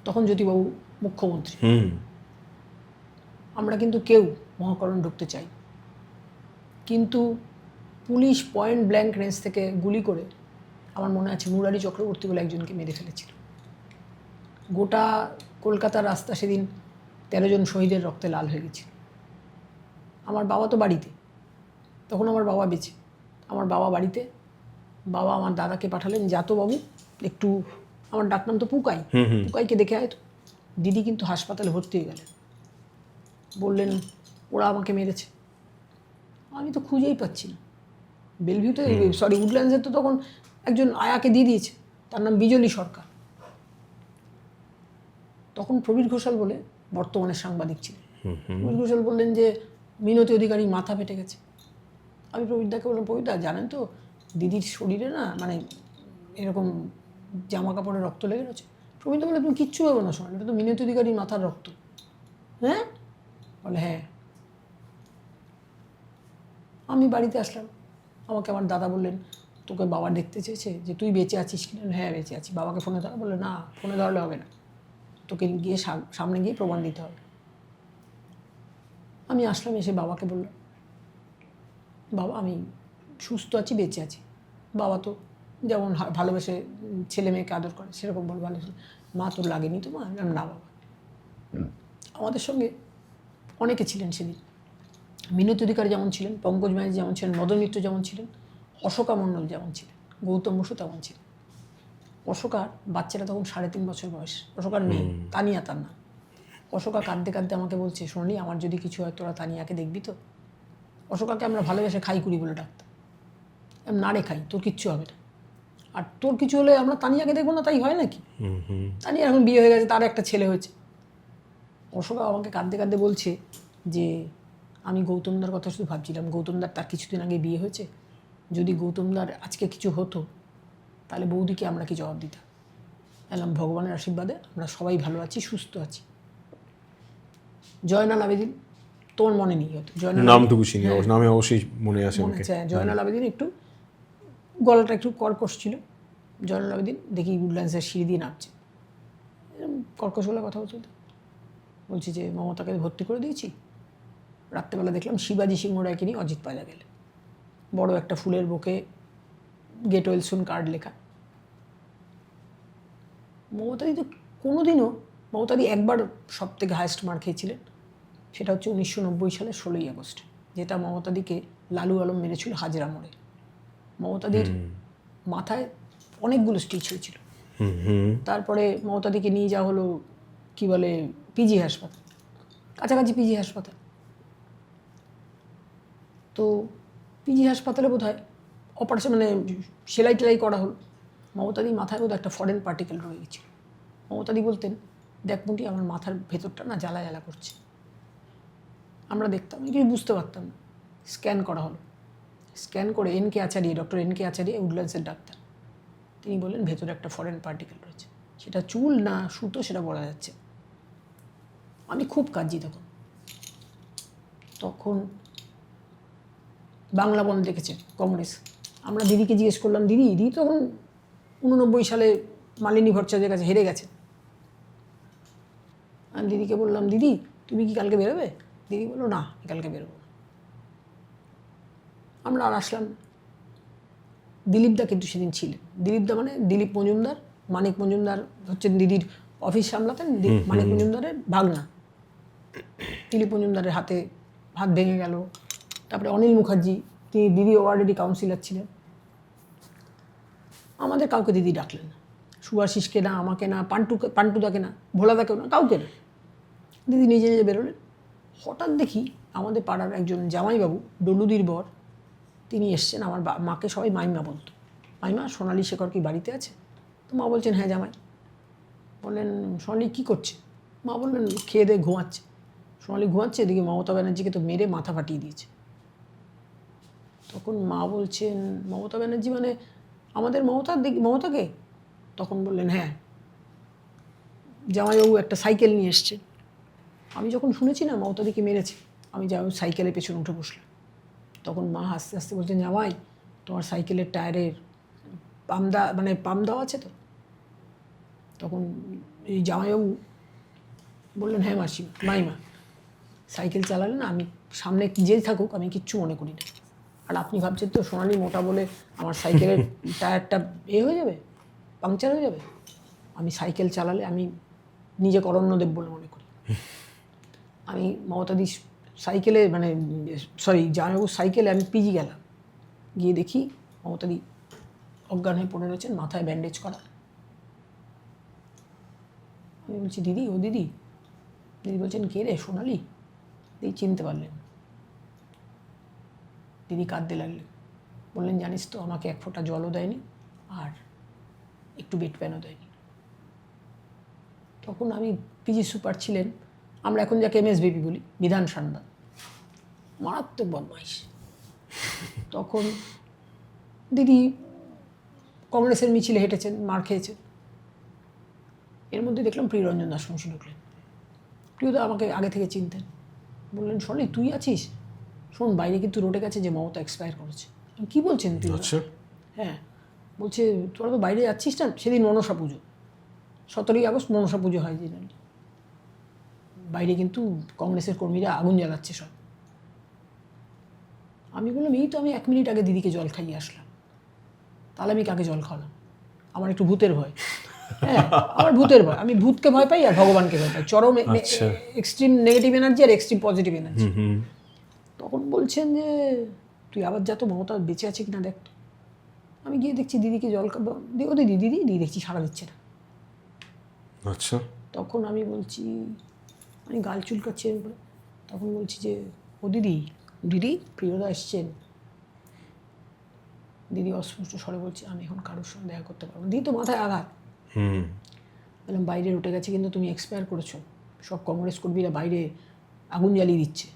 তখন জ্যোতিবাবু মুখ্যমন্ত্রী, আমরা কিন্তু কেউ মহাকরণ ঢুকতে চাই, কিন্তু পুলিশ পয়েন্ট ব্ল্যাঙ্ক রেঞ্জ থেকে গুলি করে, আমার মনে আছে মুরারি চক্রবর্তী বলে একজনকে মেরে ফেলেছিল। গোটা কলকাতার রাস্তা সেদিন 13 জন শহীদের রক্তে লাল হয়ে গেছিল। আমার বাবা তো বাড়িতে, তখন আমার বাবা বেঁচে, আমার বাবা বাড়িতে, বাবা আমার দাদাকে পাঠালেন, যাতো বাবু একটু, আমার ডাকনাম তো পুকাই, পুকাইকে দেখে আয় তো। দিদি কিন্তু হাসপাতালে ভর্তি হয়ে গেলেন, বললেন ওরা আমাকে মেরেছে। আমি তো খুঁজেই পাচ্ছি না। বেলভিউতে, সরি উডল্যান্ডসে তো তখন একজন আয়াকে দিয়ে দিয়েছে, তার নাম বিজলি সরকার। তখন প্রবীর ঘোষাল বলে বর্তমানে সাংবাদিক ছিলেন। প্রবীর ঘোষাল বললেন যে মিনতি অধিকারী মাথা ফেটে গেছে। আমি প্রবীরদাকে বললাম, প্রবীরদা জানেন তো দিদির শরীরে না মানে এরকম জামা কাপড়ে রক্ত লেগে রয়েছে। প্রবীরদা বলে তুমি কিচ্ছু হবে না, শোনো, এটা তো মিনতি অধিকারীর মাথার রক্ত। হ্যাঁ বলে হ্যাঁ। আমি বাড়িতে আসলাম, আমাকে আমার দাদা বললেন তোকে বাবা দেখতে চেয়েছে, যে তুই বেঁচে আছিস কিনা। হ্যাঁ বেঁচে আছি। বাবাকে ফোনে ধরা, বললে না ফোনে ধরলে হবে না, তোকে গিয়ে সামনে গিয়ে প্রমাণ দিতে হবে। আমি আসলাম, এসে বাবাকে বললাম, বাবা আমি সুস্থ আছি, বেঁচে আছি। বাবা তো যেমন ভালোবেসে ছেলে মেয়েকে আদর করে সেরকম বল ভালোবেসে। মা তোর লাগেনি তো? মা না বাবা। আমাদের সঙ্গে অনেকে ছিলেন সেদিন। মিনতি অধিকারী যেমন ছিলেন, পঙ্কজ ব্যানার্জি যেমন ছিলেন, মদন মিত্র যেমন ছিলেন, অশোকা মণ্ডল যেমন ছিলেন, গৌতম বসু তেমন ছিলেন। অশোকার বাচ্চাটা তখন 3.5 বছর বয়স। অশোকার মেয়ে তানিয়া তার নাম। অশোকা কাঁদতে কাঁদতে আমাকে বলছে, শোনি আমার যদি কিছু হয় তোরা তানিয়াকে দেখবি তো? অশোকাকে আমরা ভালোবেসে খাই কুড়ি বলে ডাকতাম। না রে খাই, তোর কিচ্ছু হবে না। আর তোর কিছু হলে আমরা তানিয়াকে দেখবো না, তাই হয় নাকি? তানিয়া এখন বিয়ে হয়ে গেছে, তার একটা ছেলে হয়েছে। অশোকা আমাকে কাঁদতে কাঁদতে বলছে যে আমি গৌতমদার কথা শুধু ভাবছিলাম, গৌতমদার তার কিছুদিন আগে বিয়ে হয়েছে, যদি গৌতমদার আজকে কিছু হতো তাহলে বৌদিকে আমরা কি জবাব দিতাম। এলাম ভগবানের আশীর্বাদে আমরা সবাই ভালো আছি, সুস্থ আছি। জয়নাল আবেদিন তোমার মনে নেই হয়তো, জয়নাল নামটুকু চিনি, নামে অবশ্যই মনে আছে মনে আমাকে। আছে। জয়নাল আবেদিন একটু গলাটা একটু কর্কশ ছিল। জয়নাল আবেদিন দেখি উডল্যান্ডসের সিঁড়ি দিয়ে নামছে, কর্কশ বলে কথা বলছিল। বলছি যে মমতাকে ভর্তি করে দিয়েছি। রাত্রেবেলা দেখলাম শিবাজি সিংহ রায়কে নিয়ে অজিত পায়রা গেলে, বড় একটা ফুলের বুকে গেট ওয়েল সুন কার্ড লেখা। মমতাদি তো কোনোদিনও, মমতাদি একবার সব থেকে হায়েস্ট মার্ক খেয়েছিলেন, সেটা হচ্ছে 1990 সালে 16ই আগস্ট, যেটা মমতাদিকে লালু আলম মেরেছিল হাজরা মোড়ে। মমতাদির মাথায় অনেকগুলো স্টিচ হয়েছিল। তারপরে মমতাদিকে নিয়ে যাওয়া হলো কি বলে পিজি হাসপাতাল, কাছাকাছি পিজি হাসপাতাল। তো পিজি হাসপাতালে বোধ হয় অপারেশন মানে সেলাই টেলাই করা হলো। মমতাদি মাথায় বোধ একটা ফরেন পার্টিকেল রয়ে গেছিল। মমতাদি বলতেন, দেখ মুটি আমার মাথার ভেতরটা না জ্বালা জ্বালা করছে। আমরা দেখতাম, কিছু বুঝতে পারতাম না। স্ক্যান করা হলো, স্ক্যান করে N K Acharya, doctor N K Acharya উডল্যান্ডসের ডাক্তার, তিনি বললেন ভেতরে একটা ফরেন পার্টিকেল রয়েছে। সেটা চুল না সুতো সেটা বলা যাচ্ছে। আমি খুব কাঁদছি তখন বাংলা বন্ধ দেখেছে কংগ্রেস। আমরা দিদিকে জিজ্ঞেস করলাম, দিদি তখন 89 সালে মালিনী ভট্টাচার্যের কাছে হেরে গেছে। আমি দিদিকে বললাম, দিদি তুমি কি কালকে বেরোবে? দিদি বললো না কালকে বেরোবো না। আমরা আর আসলাম না। দিলীপদা কিন্তু সেদিন ছিলেন। দিলীপদা মানে দিলীপ মজুমদার, মানিক মজুমদার হচ্ছেন দিদির অফিস সামলাতেন, মানিক মজুমদারের ভাগনা। দিলীপ মজুমদারের হাত ভেঙে গেল। তারপরে অনিল মুখার্জি, তিনি দিদি ওয়ার্ডেরই কাউন্সিলর ছিলেন। আমাদের কাউকে দিদি ডাকলেন না, সুভাষিসকে না, আমাকে না, পান্টুদাকে না, ভোলাদাকেও না, কাউকে না। দিদি নিজে নিজে বেরোলেন। হঠাৎ দেখি আমাদের পাড়ার একজন জামাইবাবু, ডলুদির বর, তিনি এসছেন। আমার মাকে সবাই মাইমা বলতো। মাইমা, সোনালী শেখর কি বাড়িতে আছে? তো মা বলছেন হ্যাঁ জামাই। বললেন সোনালী কী করছে? মা বললেন খেয়ে দিয়ে ঘুমাচ্ছে। সোনালী ঘুমাচ্ছে, এদিকে মমতা ব্যানার্জিকে তো মেরে মাথা ফাটিয়ে দিয়েছে। তখন মা বলছেন মমতা ব্যানার্জি মানে আমাদের মমতাকে? তখন বললেন হ্যাঁ। জামাইবাবু একটা সাইকেল নিয়ে এসছেন। আমি যখন শুনেছি না মমতাদিকে মেরেছে, আমি জামাই সাইকেলের পেছনে উঠে বসলাম। তখন মা হাসতে হাসতে বলছেন, জামাই তোমার সাইকেলের টায়ারের পাম দেওয়া আছে তো? তখন এই জামাইবাবু বললেন হ্যাঁ মাইমা সাইকেল চালালে না আমি সামনে যেই থাকুক আমি কিচ্ছু মনে করি না। আর আপনি ভাবছেন তো সোনালি মোটা বলে আমার সাইকেলের টায়ারটা হয়ে যাবে, পাংচার হয়ে যাবে? আমি সাইকেল চালালে আমি নিজেকে অরণ্যদেব বলে মনে করি। আমি মমতাদি সাইকেলে জামাইবাবুর সাইকেলে আমি পিজি গেলাম, গিয়ে দেখি মমতাদি অজ্ঞান হয়ে পড়ে রয়েছেন, মাথায় ব্যান্ডেজ করা। আমি বলছি দিদি, ও দিদি। দিদি বলছেন কে রে? সোনালি। দিদি চিনতে পারলেন, দিদি কাঁদতে লাগলেন, বললেন জানিস তো আমাকে এক ফোঁটা জলও দেয়নি আর একটু বেড প্যানও দেয়নি। তখন আমি পিজি সুপার ছিলেন, আমরা এখন যাকে এমএসবিপি বলি, বিধান সান্যাল, মারাত্মক বদমাইশ। তখন দিদি কংগ্রেসের মিছিলে হেঁটেছেন, মার খেয়েছেন। এর মধ্যে দেখলাম প্রিয়রঞ্জন দাসবংশী ঢুকলেন। প্রিয়দা আমাকে আগে থেকে চিনতেন, বললেন শোনি তুই আছিস, শোন বাইরে কিন্তু রোডে গেছে যে মমতা এক্সপায়ার করেছে। কী বলছেন প্রিয়দা? হ্যাঁ, বলছে তোরা তো বাইরে যাচ্ছিস না, সেদিন মনসা পুজো, 17ই আগস্ট মনসা পুজো হয় জেনারেলি, বাইরে কিন্তু কংগ্রেসের কর্মীরা আগুন জ্বালাচ্ছে সব। আমি বললাম এই তো আমি 1 মিনিট আগে দিদিকে জল খাইয়ে আসলাম, তাহলে আমি কাকে জল খাওয়ালাম? আমার একটু ভূতের ভয়। হ্যাঁ, আমার ভূতের ভয়, আমি ভূতকে ভয় পাই আর ভগবানকে ভয় পাই, চরম এক্সট্রিম নেগেটিভ এনার্জি আর এক্সট্রিম পজিটিভ এনার্জি। তখন বলছেন যে তুই আবার যা তো মমতা বেঁচে আছে কিনা দেখ। আমি গিয়ে দেখছি দিদিকে জল ও দিদি দিদি দিদি দেখছি সাড়া দিচ্ছে না। আচ্ছা, তখন আমি বলছি, আমি গাল চুলকাচ্ছি, তখন বলছি যে ও দিদি দিদি প্রিয়দা এসছেন। দিদি অস্পষ্ট স্বরে বলছি আমি এখন কারোর সঙ্গে দেখা করতে পারবো না। দিদি তো মাথায় আঘাত। বললাম বাইরে উঠে গেছে কিন্তু তুমি এক্সপায়ার করেছো, সব কংগ্রেস কর্মীরা বাইরে আগুন জ্বালিয়ে দিচ্ছে,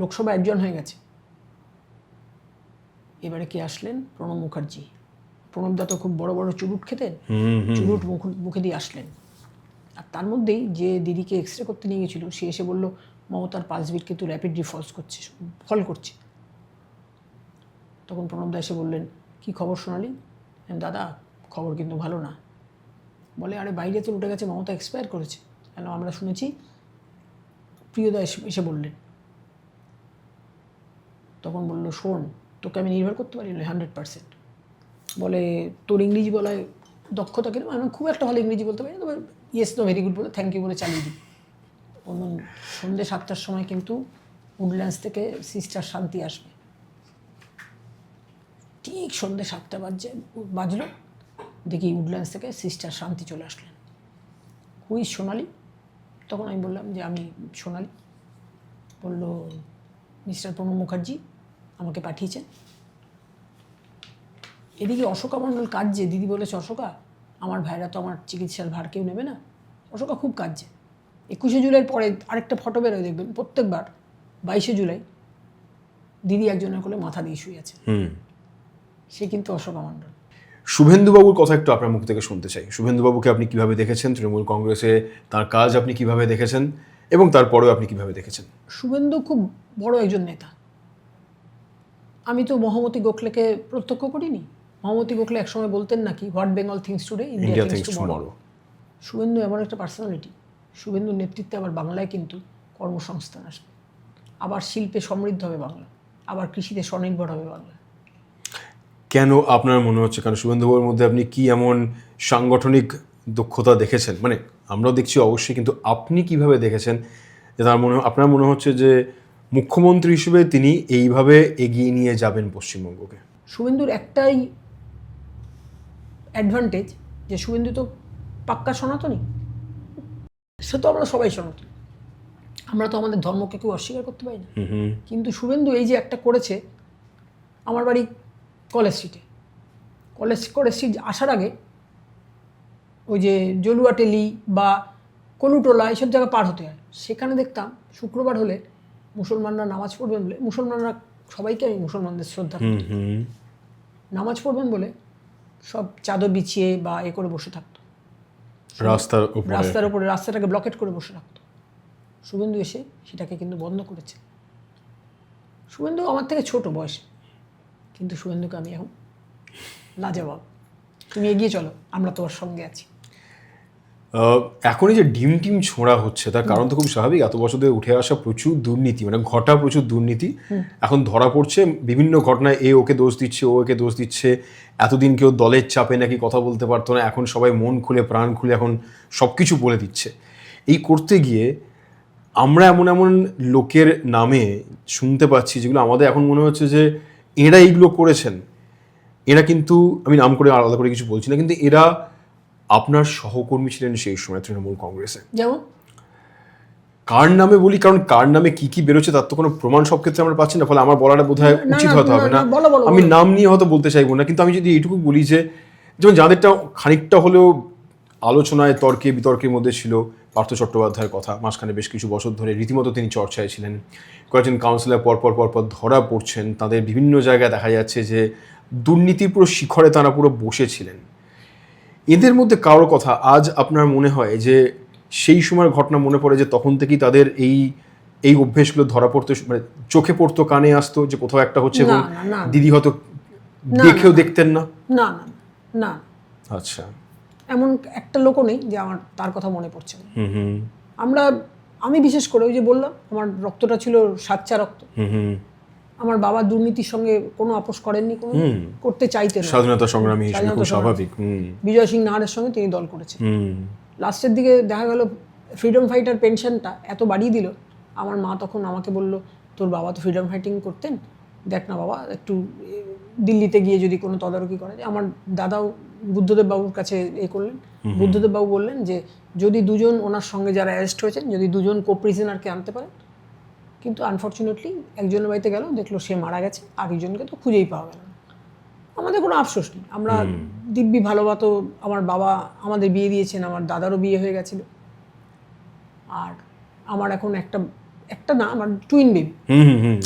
লোকসভা একজন হয়ে গেছে। এবারে কে আসলেন? প্রণব মুখার্জি। প্রণবদা তো খুব বড় বড় চুরুট খেতেন, চুরুট মুখে দিয়ে আসলেন। আর তার মধ্যেই যে দিদিকে এক্সরে করতে নিয়ে গেছিলো সে এসে বললো মমতার পালস বিট কিন্তু র্যাপিডলি ফল করছে। তখন প্রণবদা এসে বললেন কি খবর শোনালি? দাদা খবর কিন্তু ভালো না। বলে আরে বাইরে তো উঠে গেছে মমতা এক্সপায়ার করেছে, কেন আমরা শুনেছি। প্রিয়দা এসে বললেন, তখন বললো শোন তোকে আমি নির্ভর করতে পারি না 100%। বলে তোর ইংরেজি বলায় দক্ষতা কিনা? আমি খুব একটা ভালো ইংরেজি বলতে পারি না, তবে ইয়েস নো ভেরি গুড বলে থ্যাংক ইউ বলে চালিয়ে দিই। অন্য সন্ধ্যে 7টার সময় কিন্তু উডল্যান্ডস থেকে সিস্টার শান্তি আসবে। ঠিক সন্ধ্যে 7টা বাজলো, দেখি উডল্যান্ডস থেকে সিস্টার শান্তি চলে আসলেন। হুইজ সোনালি? তখন আমি বললাম যে আমি সোনালি। বলল মিস্টার প্রণব মুখার্জি আমাকে পাঠিয়েছেন। এদিকে অশোকা মণ্ডল কাঁদছে, দিদি বলেছে অশোকা আমার ভাইরা তো আমার চিকিৎসার ভার কেউ নেবে না। অশোকা খুব কাঁদছে। 21শে জুলাইয়ের পরে আরেকটা ফটো বেরোয় দেখবেন, প্রত্যেকবার 22শে জুলাই দিদি একজনের কোলে মাথা দিয়ে শুয়ে আছে, সে কিন্তু অশোকা মণ্ডল। শুভেন্দুবাবুর কথা একটু আপনার মুখ থেকে শুনতে চাই। শুভেন্দুবাবুকে আপনি কিভাবে দেখেছেন? তৃণমূল কংগ্রেসে তার কাজ আপনি কিভাবে দেখেছেন এবং তারপরেও আপনি কিভাবে দেখেছেন? শুভেন্দু খুব বড় একজন নেতা। আমি তো মহামতি গোখলেকে প্রত্যক্ষ করিনি। মহামতি গোখলে একসময় বলতেন নাকি what Bengal things today India things tomorrow. Suvendu এমন একটা পার্সোনালিটি, শুভেন্দুর নেতৃত্বে আবার বাংলায় কিন্তু কর্মসংস্থান আসবে, আবার শিল্পে সমৃদ্ধ হবে বাংলা, আবার কৃষিতে স্বনির্ভর হবে বাংলা। কেন আপনার মনে হচ্ছে? কারণ শুভেন্দুবাবুর মধ্যে আপনি কি এমন সাংগঠনিক দক্ষতা দেখেছেন? মানে আমরাও দেখছি অবশ্যই, কিন্তু আপনি কিভাবে দেখেছেন যে আপনার মনে হচ্ছে যে মুখ্যমন্ত্রী হিসেবে তিনি এইভাবে এগিয়ে নিয়ে যাবেন পশ্চিমবঙ্গকে? শুভেন্দুর একটাই অ্যাডভান্টেজ যে শুভেন্দু তো পাক্কা সনাতনী, সে তো আমরা সবাই সনাতনী, আমরা তো আমাদের ধর্মকে কেউ অস্বীকার করতে পারি না। কিন্তু শুভেন্দু এই যে একটা করেছে, আমার বাড়ি কলেজ স্ট্রিট আসার আগে ওই যে জলুয়াটেলি বা কলুটোলা এইসব জায়গা পার হতে হয়, সেখানে দেখতাম শুক্রবার হলে মুসলমানরা নামাজ পড়বেন বলে, মুসলমানরা সবাইকে আমি মুসলমানদের শ্রদ্ধা করি, নামাজ পড়বেন বলে সব চাদর বিছিয়ে বা এ করে বসে থাকতো রাস্তার উপরে, রাস্তাটাকে ব্লকেট করে বসে থাকতো। শুভেন্দু এসে সেটাকে কিন্তু বন্ধ করেছে। শুভেন্দু আমার থেকে ছোট বয়সে, কিন্তু শুভেন্দুকে আমি এখন লাজবাব, তুমি এগিয়ে চলো আমরা তোমার সঙ্গে আছি। এখন এই যে ডিম টিম ছোঁড়া হচ্ছে তার কারণ তো খুব স্বাভাবিক। এত বছর ধরে উঠে আসা প্রচুর দুর্নীতি, মানে প্রচুর দুর্নীতি এখন ধরা পড়ছে। বিভিন্ন ঘটনায় ওকে দোষ দিচ্ছে, ও ওকে দোষ দিচ্ছে। এতদিন কেউ দলের চাপে নাকি কথা বলতে পারতো না, এখন সবাই মন খুলে প্রাণ খুলে এখন সব কিছু বলে দিচ্ছে। এই করতে গিয়ে আমরা এমন লোকের নামে শুনতে পাচ্ছি যেগুলো আমাদের এখন মনে হচ্ছে যে এরা এইগুলো করেছেন। এরা কিন্তু, আমি নাম করে আলাদা করে কিছু বলছি না, কিন্তু এরা আপনার সহকর্মী ছিলেন সেই সময় তৃণমূল কংগ্রেসে। যেমন কার নামে বলি, কারণ কার নামে কি কি বেরোচ্ছে তার তো কোনো প্রমাণ সব ক্ষেত্রে আমরা পাচ্ছি না, ফলে আমার বলাটা বোধহয় না, উচিত না, হতে হবে না, না। বলো, বলো, আমি বলো। নাম নিয়ে হয়তো বলতে চাইবো না, কিন্তু আমি যদি এইটুকু বলি যে যেমন যাদেরটা খানিকটা হলেও আলোচনায় তর্কে বিতর্কের মধ্যে ছিল, পার্থ চট্টোপাধ্যায়ের কথা মাঝখানে বেশ কিছু বছর ধরে রীতিমতো তিনি চর্চায় ছিলেন। কয়েকজন কাউন্সিলর পরপর ধরা পড়ছেন, তাদের বিভিন্ন জায়গায় দেখা যাচ্ছে যে দুর্নীতির পুরো শিখরে তারা পুরো বসেছিলেন। এদের মধ্যে কারোর কথা আজ আপনার মনে হয় যে সেই সময়ের ঘটনা মনে পড়ে যে তখন থেকেই তাদের এই অভ্যেসগুলো ধরা পড়তে মানে চোখে পড়তো, কানে আসতো যে কোথাও একটা হচ্ছে, এবং না, না, না, দিদি হয়তো না, দেখেও না, দেখতেন না? না, না, না, আচ্ছা। এমন একটা লোকও নেই যে আমার তার কথা মনে পড়ছে না। হুম হুম আমি বিশেষ করে ওই যে বললাম আমার রক্তটা ছিল সাচ্চা রক্ত। হুম আমার বাবা দুর্নীতির সঙ্গে কোনো আপোষ করেননি, কোনো করতে চাইতেন না। স্বাধীনতা সংগ্রামী হিসেবে স্বাধীনতা খুব সংগ্রামী। স্বাভাবিক। বিজয় সিং নাহারের সঙ্গে তিনি দল করেছেন। হুম লাস্টের দিকে দেখা গেল ফ্রিডম ফাইটার পেনশনটা এত বাড়িয়ে দিল, আমার মা তখন আমাকে বলল, তোর বাবা তো ফ্রিডম ফাইটিং করতেন, দেখ না বাবা একটু দিল্লিতে গিয়ে যদি কোনো তদারকি করা যায়। আমার দাদাও বুদ্ধদেব বাবুর কাছে করলেন। বুদ্ধদেব বাবু বললেন যে যদি দুজন ওনার সঙ্গে যারা অ্যারেস্ট হয়েছেন যদি দুজন কো প্রিজনারকে আনতে পারেন, কিন্তু আনফর্চুনেটলি একজনের বাড়িতে গেল, দেখলো সে মারা গেছে, আর একজনকে তো খুঁজেই পাওয়া গেল না। আমাদের কোনো আফসোস নেই, আমরা দিব্যি ভালোবাতো। আমার বাবা আমাদের বিয়ে দিয়েছেন, আমার দাদারও বিয়ে হয়ে গেছিল, আর আমার এখন একটা না, আমার টুইন বেবি।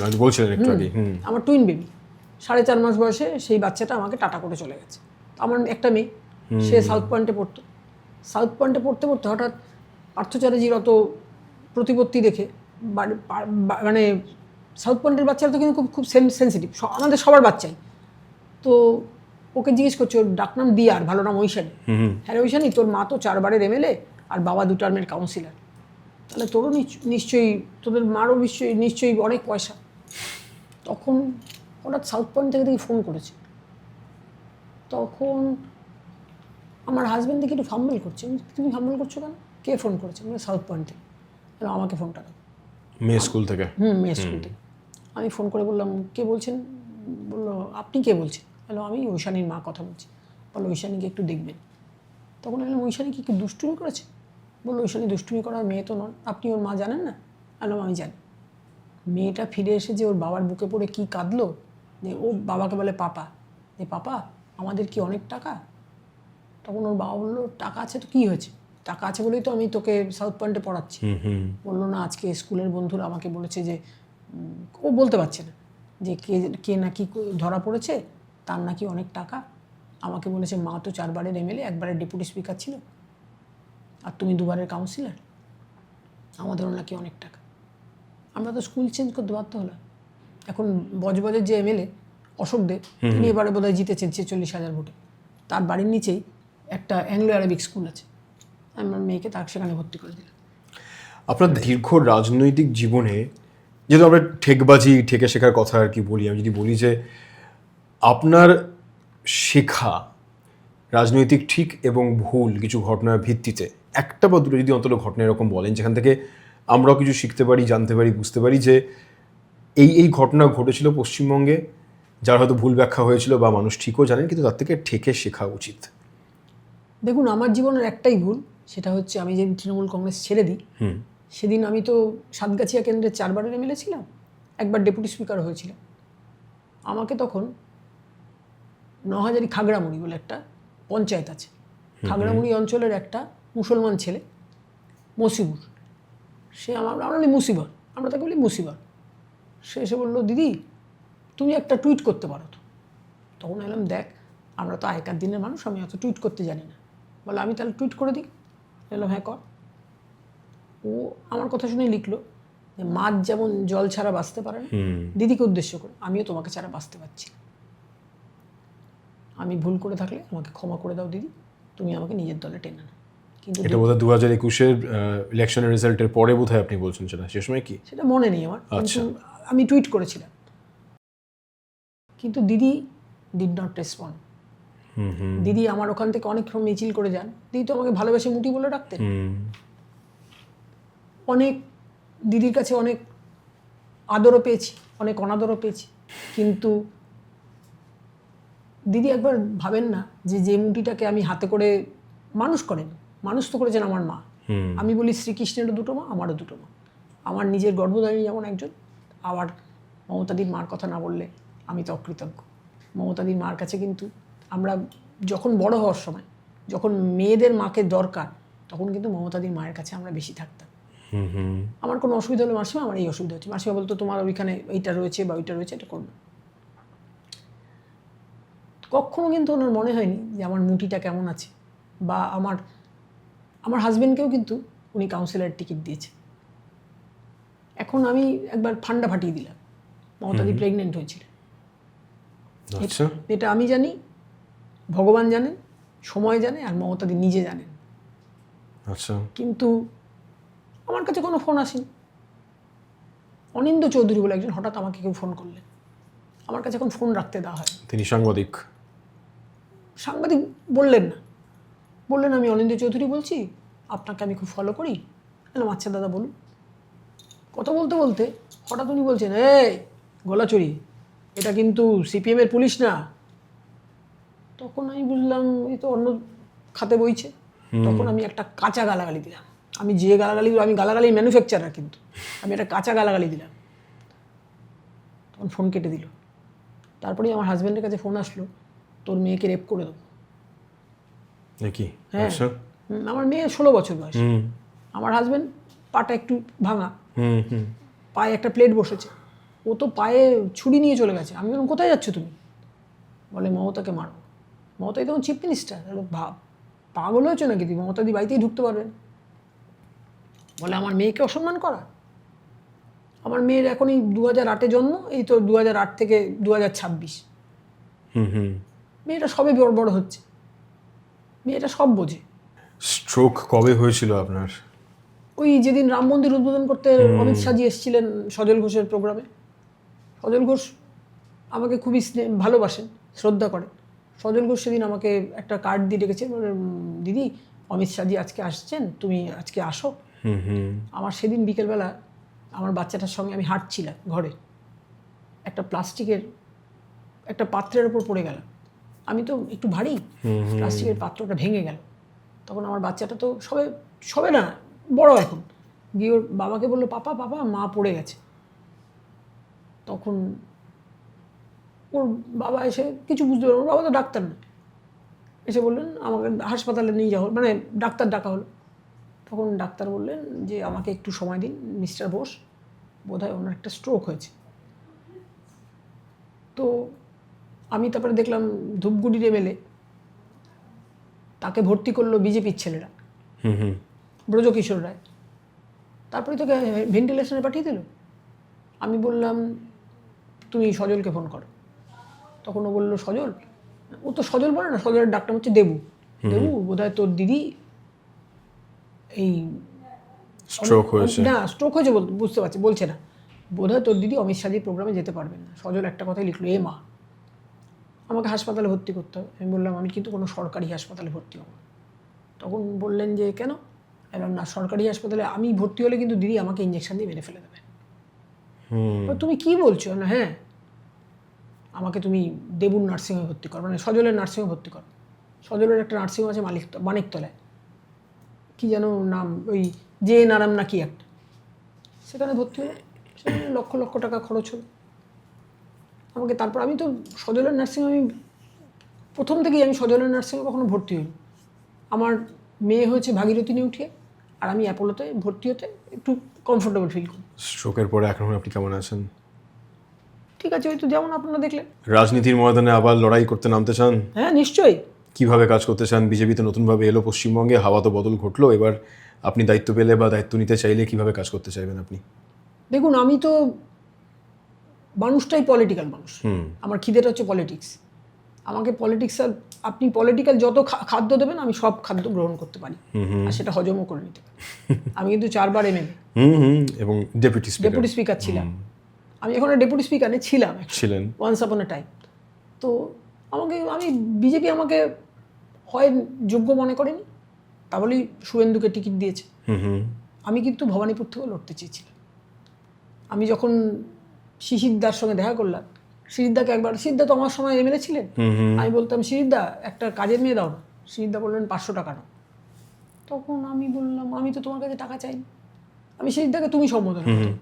আমি বলছিলেন একটু আগে। আমার টুইন বেবি 4.5 মাস বয়সে সেই বাচ্চাটা আমাকে টাটা করে চলে গেছে। আমার একটা মেয়ে, সে সাউথ পয়েন্টে পড়তো। সাউথ পয়েন্টে পড়তে পড়তে হঠাৎ পার্থ চ্যাটার্জির অত প্রতিপত্তি দেখে মানে সাউথ পয়েন্টের বাচ্চারা তো কিন্তু খুব খুব সেন্সিটিভ, আমাদের সবার বাচ্চাই তো। ওকে জিজ্ঞেস করছে, ওর ডাকনাম দিয়ার, ভালো নাম ঐশানী। হ্যাঁ ঐশানী, তোর মা তো 4 বারের এমএলএ আর বাবা 2 টার্মের কাউন্সিলর, তাহলে তোরও নিশ্চয়ই, তোদের মারও নিশ্চয়ই অনেক পয়সা। তখন হঠাৎ সাউথ পয়েন্ট থেকে দেখি ফোন করেছে। তখন আমার হাজব্যান্ড দেখি একটু ফাম্বল করছে। তুমি ফাম্বল করছো কেন? কে ফোন করেছে? মানে সাউথ পয়েন্ট থেকে। আমাকে ফোনটা দাও। মেয়ে স্কুল থেকে? মেয়ে স্কুল থেকে। আমি ফোন করে বললাম, কে বলছেন? বললো, আপনি কে বলছেন? বললো, আমি ঐশানীর মা কথা বলছি। বললো, ঐশানীকে একটু দেখবেন। তখন বললাম, ঐশানী কি দুষ্টুমি করেছে? বললো, ঐশানী দুষ্টুমি করার মেয়ে তো নন, আপনি ওর মা জানেন না? বললাম, আমি জানি। মেয়েটা ফিরে এসে যে ওর বাবার বুকে পড়ে কি কাঁদলো, যে ও বাবাকে বলে পাপা, যে পাপা আমাদের কি অনেক টাকা? তখন ওর বাবা বললো, টাকা আছে তো কী হয়েছে, টাকা আছে বলেই তো আমি তোকে সাউথ পয়েন্টে পড়াচ্ছি। বললো, না আজকে স্কুলের বন্ধুরা আমাকে বলেছে যে, ও বলতে পারছে না, যে কে নাকি ধরা পড়েছে, তার নাকি অনেক টাকা। আমাকে বলেছে, মা তো 4 বারের এমএলএ, 1 বারের ডেপুটি স্পিকার ছিল, আর তুমি 2 বারের কাউন্সিলর, আমাদেরও নাকি অনেক টাকা। আমরা তো স্কুল চেঞ্জ করতে বাধ্য হলাম। এখন বজবজের যে এমএলএ অশোক দেব, তিনি এবারে বোধহয় জিতেছেন 46,000 ভোটে। তার বাড়ির নিচেই একটা অ্যাংলো অ্যারাবিক স্কুল আছে, আমার মেয়েকে তার সেখানে ভর্তি করে দিলাম। আপনার দীর্ঘ রাজনৈতিক জীবনে, যেহেতু আমরা ঠেকে শেখার কথা আর কি বলি, আমি যদি বলি যে আপনার শেখা রাজনৈতিক ঠিক এবং ভুল কিছু ঘটনার ভিত্তিতে একটা বা দুটো যদি অন্তত ঘটনা এরকম বলেন যেখান থেকে আমরাও কিছু শিখতে পারি, জানতে পারি, বুঝতে পারি যে এই ঘটনা ঘটেছিল পশ্চিমবঙ্গে, যার হয়তো ভুল ব্যাখ্যা হয়েছিল বা মানুষ ঠিকও জানেন, কিন্তু তার থেকে ঠেকে শেখা উচিত। দেখুন, আমার জীবনের একটাই ভুল, সেটা হচ্ছে আমি যেদিন তৃণমূল কংগ্রেস ছেড়ে দিই, সেদিন আমি তো সাতগাছিয়া কেন্দ্রের 4 বারের এমএলএ ছিলাম, 1 বার ডেপুটি স্পিকার হয়েছিলাম। আমাকে তখন নহাজারি খাগড়ামুড়ি বলে একটা পঞ্চায়েত আছে, খাগড়ামুড়ি অঞ্চলের একটা মুসলমান ছেলে মসিবুর, সে আমরা বলি মুসিবর, আমরা তাকে বলি মুসিবর। সে এসে বললো, দিদি তুমি একটা টুইট করতে পারো তো? তখন এলাম, দেখ আমরা তো আগেকার দিনের মানুষ, আমি অত টুইট করতে জানি না। বলে, আমি তাহলে টুইট করে দিই। বললাম, হ্যাঁ কর। ও আমার কথা শুনেই লিখলো যে মাছ যেমন জল ছাড়া বাঁচতে পারে না, দিদিকে উদ্দেশ্য করে আমিও তোমাকে ছাড়া বাঁচতে পারছি না, আমি ভুল করে থাকলে আমাকে ক্ষমা করে দাও দিদি, তুমি আমাকে নিজের দলে টেনে না। কিন্তু এটা বোধহয় 2021-এর ইলেকশনের রেজাল্টের পরে বোধহয় আপনি বলছেন সেটা, সে সময় কি সেটা মনে নেই আমার, কিন্তু আমি টুইট করেছিলাম। কিন্তু দিদি ডিড নট রেসপন্ড। দিদি আমার ওখান থেকে অনেক মিছিল করে যান, দিদি তো আমাকে ভালোবেসে মুটি বলে রাখতেন। অনেক দিদির কাছে অনেক আদরও পেয়েছি, অনেক অনাদরও পেয়েছি, কিন্তু দিদি একবার ভাবেন না যে মুটিটাকে আমি হাতে করে মানুষ করেন, মানুষ তো করেছেন আমার মা। আমি বলি শ্রীকৃষ্ণেরও 2টো মা, আমারও 2টো মা। আমার নিজের গর্ভধারিণী যেমন একজন, আবার মমতাদির মার কথা না বললে আমি তো অকৃতজ্ঞ। মমতাদির মার কাছে কিন্তু আমরা যখন বড় হওয়ার সময়, যখন মেয়েদের মাকে দরকার, তখন কিন্তু মমতাদির মায়ের কাছে আমরা বেশি থাকতাম। আমার কোনো অসুবিধা হলো, মাসিমা আমার এই অসুবিধা হচ্ছে, মাসিমা বলতো তোমার ওইখানে এইটা রয়েছে বা ওইটা রয়েছে, এটা করো না। কখনো কিন্তু ওনার মনে হয়নি যে আমার মুটিটা কেমন আছে, বা আমার হাজবেন্ডকেও কিন্তু উনি কাউন্সিলরের টিকিট দিয়েছে। এখন আমি একবার ফান্ডা ফাটিয়ে দিলাম, মমতাদি প্রেগনেন্ট হয়েছিল, আচ্ছা, এটা আমি জানি, ভগবান জানেন, সময় জানে, আর মমতাদি নিজে জানেন। আচ্ছা, কিন্তু আমার কাছে কোনো ফোন আসেনি। অনিন্দ চৌধুরী বলে একজন হঠাৎ আমাকে কেউ ফোন করলেন, আমার কাছে এখন ফোন রাখতে দেওয়া হয়। তিনি সাংবাদিক? সাংবাদিক বললেন না, বললেন আমি অনিন্দ চৌধুরী বলছি, আপনাকে আমি খুব ফলো করি। বললাম আচ্ছা দাদা বলুন। কথা বলতে বলতে হঠাৎ উনি বলছেন, এই গলাচুরি, এটা কিন্তু সিপিএমের পুলিশ না। তখন আমি বুঝলাম এই তো অন্য খাতে বইছে। তখন আমি একটা কাঁচা গালাগালি দিলাম। আমি যে গালাগালি, আমি গালাগালি ম্যানুফ্যাকচারার, কিন্তু আমি একটা কাঁচা গালাগালি দিলাম। তখন ফোন কেটে দিল। তারপরেই আমার হাজব্যান্ডের কাছে ফোন আসলো, তোর মেয়েকে রেপ করে দেবো। নাকি? হ্যাঁ, আচ্ছা, আমার মেয়ে 16 বছর বয়স। আমার হাজব্যান্ড পাটা একটু ভাঙা, পায়ে একটা প্লেট বসেছে, ও তো পায়ে ছুরি নিয়ে চলে গেছে। আমি বললাম কোথায় যাচ্ছ তুমি? বলে মমতাকে মারো। মমতাই তখন চিফ মিনিস্টার। ভাব, পাগল হয়েছে নাকি তুই? মমতাদি বাড়িতেই ঢুকতে পারবেন। বলে আমার মেয়েকে অসম্মান করা। আমার মেয়ের এখনই 2008-এ জন্ম, এই তো 2008 থেকে 2026। মেয়েটা সবে বড় বড় হচ্ছে, মেয়েটা সব বোঝে। স্ট্রোক কবে হয়েছিল আপনার? ওই যেদিন রাম মন্দির উদ্বোধন করতে অমিত শাহজি এসেছিলেন সজল ঘোষের প্রোগ্রামে। সজল ঘোষ আমাকে খুবই ভালোবাসেন, শ্রদ্ধা করেন। সজল ঘোষ সেদিন আমাকে একটা কার্ড দিয়ে ডেকেছে, বলে দিদি অমিত শাহজি আজকে আসছেন, তুমি আজকে আসো। আমার সেদিন বিকেলবেলা আমার বাচ্চাটার সঙ্গে আমি হাঁটছিলাম ঘরে, একটা প্লাস্টিকের একটা পাত্রের ওপর পড়ে গেলাম। আমি তো একটু ভারী, প্লাস্টিকের পাত্রটা ভেঙে গেল। তখন আমার বাচ্চাটা তো সবে না, বড় এখন, গিয়ে ওর বাবাকে বললো পাপা পাপা মা পড়ে গেছে। তখন ওর বাবা এসে কিছু বুঝতে পারলো, ওর বাবা তো ডাক্তার না, এসে বললেন আমাকে হাসপাতালে নিয়ে যাওয়া, মানে ডাক্তার ডাকা হলো। তখন ডাক্তার বললেন যে আমাকে একটু সময় দিন মিস্টার বোস, বোধহয় ওনার একটা স্ট্রোক হয়েছে। তো আমি তারপরে দেখলাম ধূপগুড়ির এমএলএ, তাকে ভর্তি করলো বিজেপির ছেলেরা, ব্রজকিশোর রায়। তারপরে তোকে ভেন্টিলেশনে পাঠিয়ে দিল। আমি বললাম তুমি সজলকে ফোন করো। তখন ও বললো সজল, ও তো সজল বলে না, সজলের ডাক্তার হচ্ছে দেবু। দেবু বোধহয় তোর দিদি এই স্ট্রোক হয়েছে। না, স্ট্রোক হয়েছে বুঝতে পারছি, বলছে না, বোধহয় তোর দিদি অমিত শাহজির প্রোগ্রামে যেতে পারবেন না। সজল একটা কথাই লিখলো, এ মা আমাকে হাসপাতালে ভর্তি করতে হবে। আমি বললাম আমি কিন্তু কোনো সরকারি হাসপাতালে ভর্তি হব না। তখন বললেন যে কেন? বললাম না, সরকারি হাসপাতালে আমি ভর্তি হলে কিন্তু দিদি আমাকে ইঞ্জেকশন দিয়ে মেরে ফেলে দেবে। তুমি কি বলছো? না হ্যাঁ, আমাকে তুমি দেবুর নার্সিংহোমে ভর্তি কর, মানে সজলের নার্সিংহোমে ভর্তি কর। সজলের একটা নার্সিংহোম আছে মানিকতলায়, কি যেন নাম, ওই যে নারাম না কি একটা, সেখানে ভর্তি হলো। সেখানে লক্ষ লক্ষ টাকা খরচ হলো আমাকে। তারপর আমি তো সজলের নার্সিংহোমে, প্রথম থেকেই আমি সজলের নার্সিংহোমে কখনো ভর্তি হইনি। আমার মেয়ে হয়েছে ভাগীরথী নিয়ে উঠিয়ে, আর আমি অ্যাপোলোতে ভর্তি হতে একটু কমফোর্টেবল ফিল করি। স্ট্রোকের পরে এখন আপনি কেমন আছেন? ঠিক আছে, ওই তো যেমন আপনারা দেখলেন। রাজনীতির ময়দানে আবার লড়াই করতে নামতে চান? হ্যাঁ নিশ্চয়ই। কিভাবে কাজ করতে চান? বিজেপিতে নতুনভাবে এলো পশ্চিমবঙ্গে, হাওয়া তো বদল ঘটলো, এবার আপনি দায়িত্ব পেলে বা দায়িত্ব নিতে চাইলে কিভাবে কাজ করতে চাইবেন আপনি? দেখুন, আমি তো মানুষটাই পলিটিক্যাল মানুষ, আমার খিদেটা হচ্ছে পলিটিক্স। আমাকে পলিটিক্স, আর আপনি পলিটিক্যাল যত খাদ্য দেবেন আমি সব খাদ্য গ্রহণ করতে পারি, আর সেটা হজমও করে নিতে পারি। আমি কিন্তু 4 বার এমএলএ এবং ডেপুটি স্পিকার ছিলাম। আমি এখন ডেপুটি স্পিকার ছিলাম, ছিলেন ওয়ান্স আপন এ টাইম। তো আমি বিজেপি আমাকে হয় যোগ্য মনে করেনি, তাহলেই শুভেন্দুকে টিকিট দিয়েছে। আমি কিন্তু ভবানীপুর থেকে লড়তে চেয়েছিলাম। আমি যখন শিশিরদার সঙ্গে দেখা করলাম, শিশিরদাকে একবার, শিশিরদা তো আমার সময় এমএলএ ছিলেন, আমি বলতাম শিশিরদা একটা কাজের মেয়ে দাও না। শিশিরদা বললেন 500 টাকা নাও। তখন আমি বললাম আমি তো তোমার কাছে টাকা চাইনি, আমি শিশিরদাকে তুমি সম্বোধন করতাম।